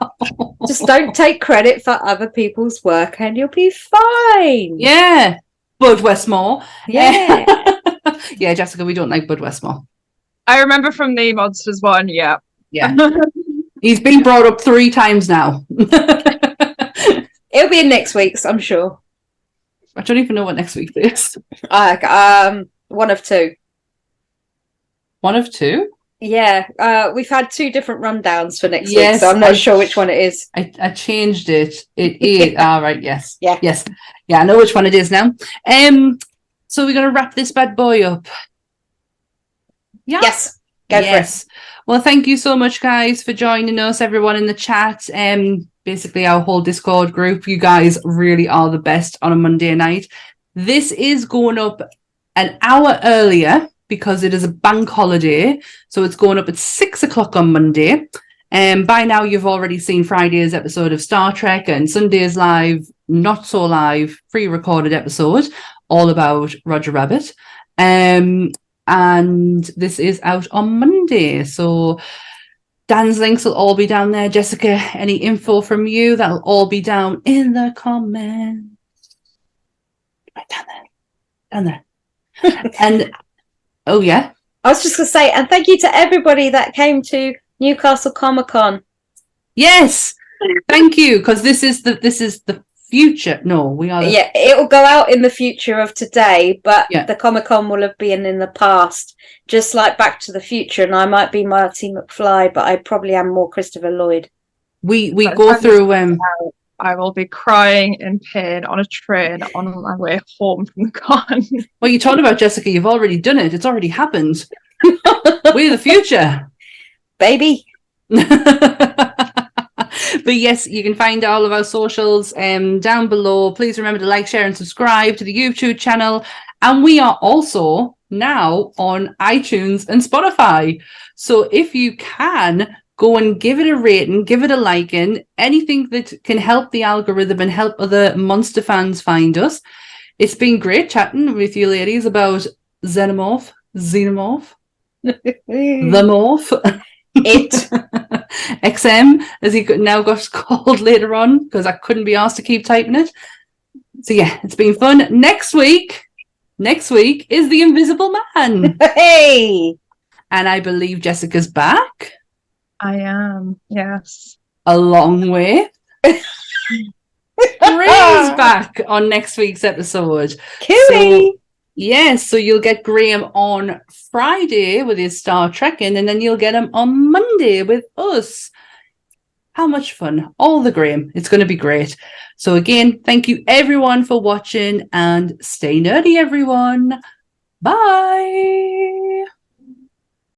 Just don't take credit for other people's work and you'll be fine. Yeah. Bud Westmore. Yeah. Yeah, Jessica, we don't like Bud Westmore. I remember from the Monsters one, Yeah. He's been brought up 3 times now. It'll be in next week's, I'm sure. I don't even know what next week is. One of 2. One of 2? Yeah, we've had 2 different rundowns for next week, Yes, so I'm not sure which one it is. I changed it. It is right. Yes. Yeah. Yes. Yeah. I know which one it is now. So we're gonna wrap this bad boy up. Yeah. Yes. Go for it. Well, thank you so much, guys, for joining us. Everyone in the chat. Basically our whole Discord group. You guys really are the best on a Monday night. This is going up an hour earlier because it is a bank holiday. So it's going up at 6 o'clock on Monday. By now you've already seen Friday's episode of Star Trek and Sunday's live, not so live, pre-recorded episode, all about Roger Rabbit. And this is out on Monday. So Dan's links will all be down there. Jessica, any info from you? That'll all be down in the comments. Right down there. And oh yeah. I was just going to say, and thank you to everybody that came to Newcastle Comic-Con. Yes. Thank you, because this is the future. No, we are. Yeah, it will go out in the future of today, but the Comic-Con will have been in the past, just like Back to the Future. And I might be Marty McFly, but I probably am more Christopher Lloyd. We go through. I will be crying in pain on a train on my way home from the con. Well, you're talking about, Jessica. You've already done it. It's already happened. We're the future, baby. But yes, you can find all of our socials down below. Please remember to like, share, and subscribe to the YouTube channel. And we are also now on iTunes and Spotify. So if you can, go and give it a rating, give it a liking, anything that can help the algorithm and help other monster fans find us. It's been great chatting with you ladies about Xenomorph, the Morph. It XM, as he now got called later on, because I couldn't be asked to keep typing it. So yeah, it's been fun. Next week is the Invisible Man. Hey! And I believe Jessica's back. I am, yes. Along with Graham's back on next week's episode. Cool. So you'll get Graham on Friday with his Star Trekking, and then you'll get him on Monday with us. How much fun. All the Graham. It's going to be great. So again, thank you everyone for watching, and stay nerdy, everyone. Bye.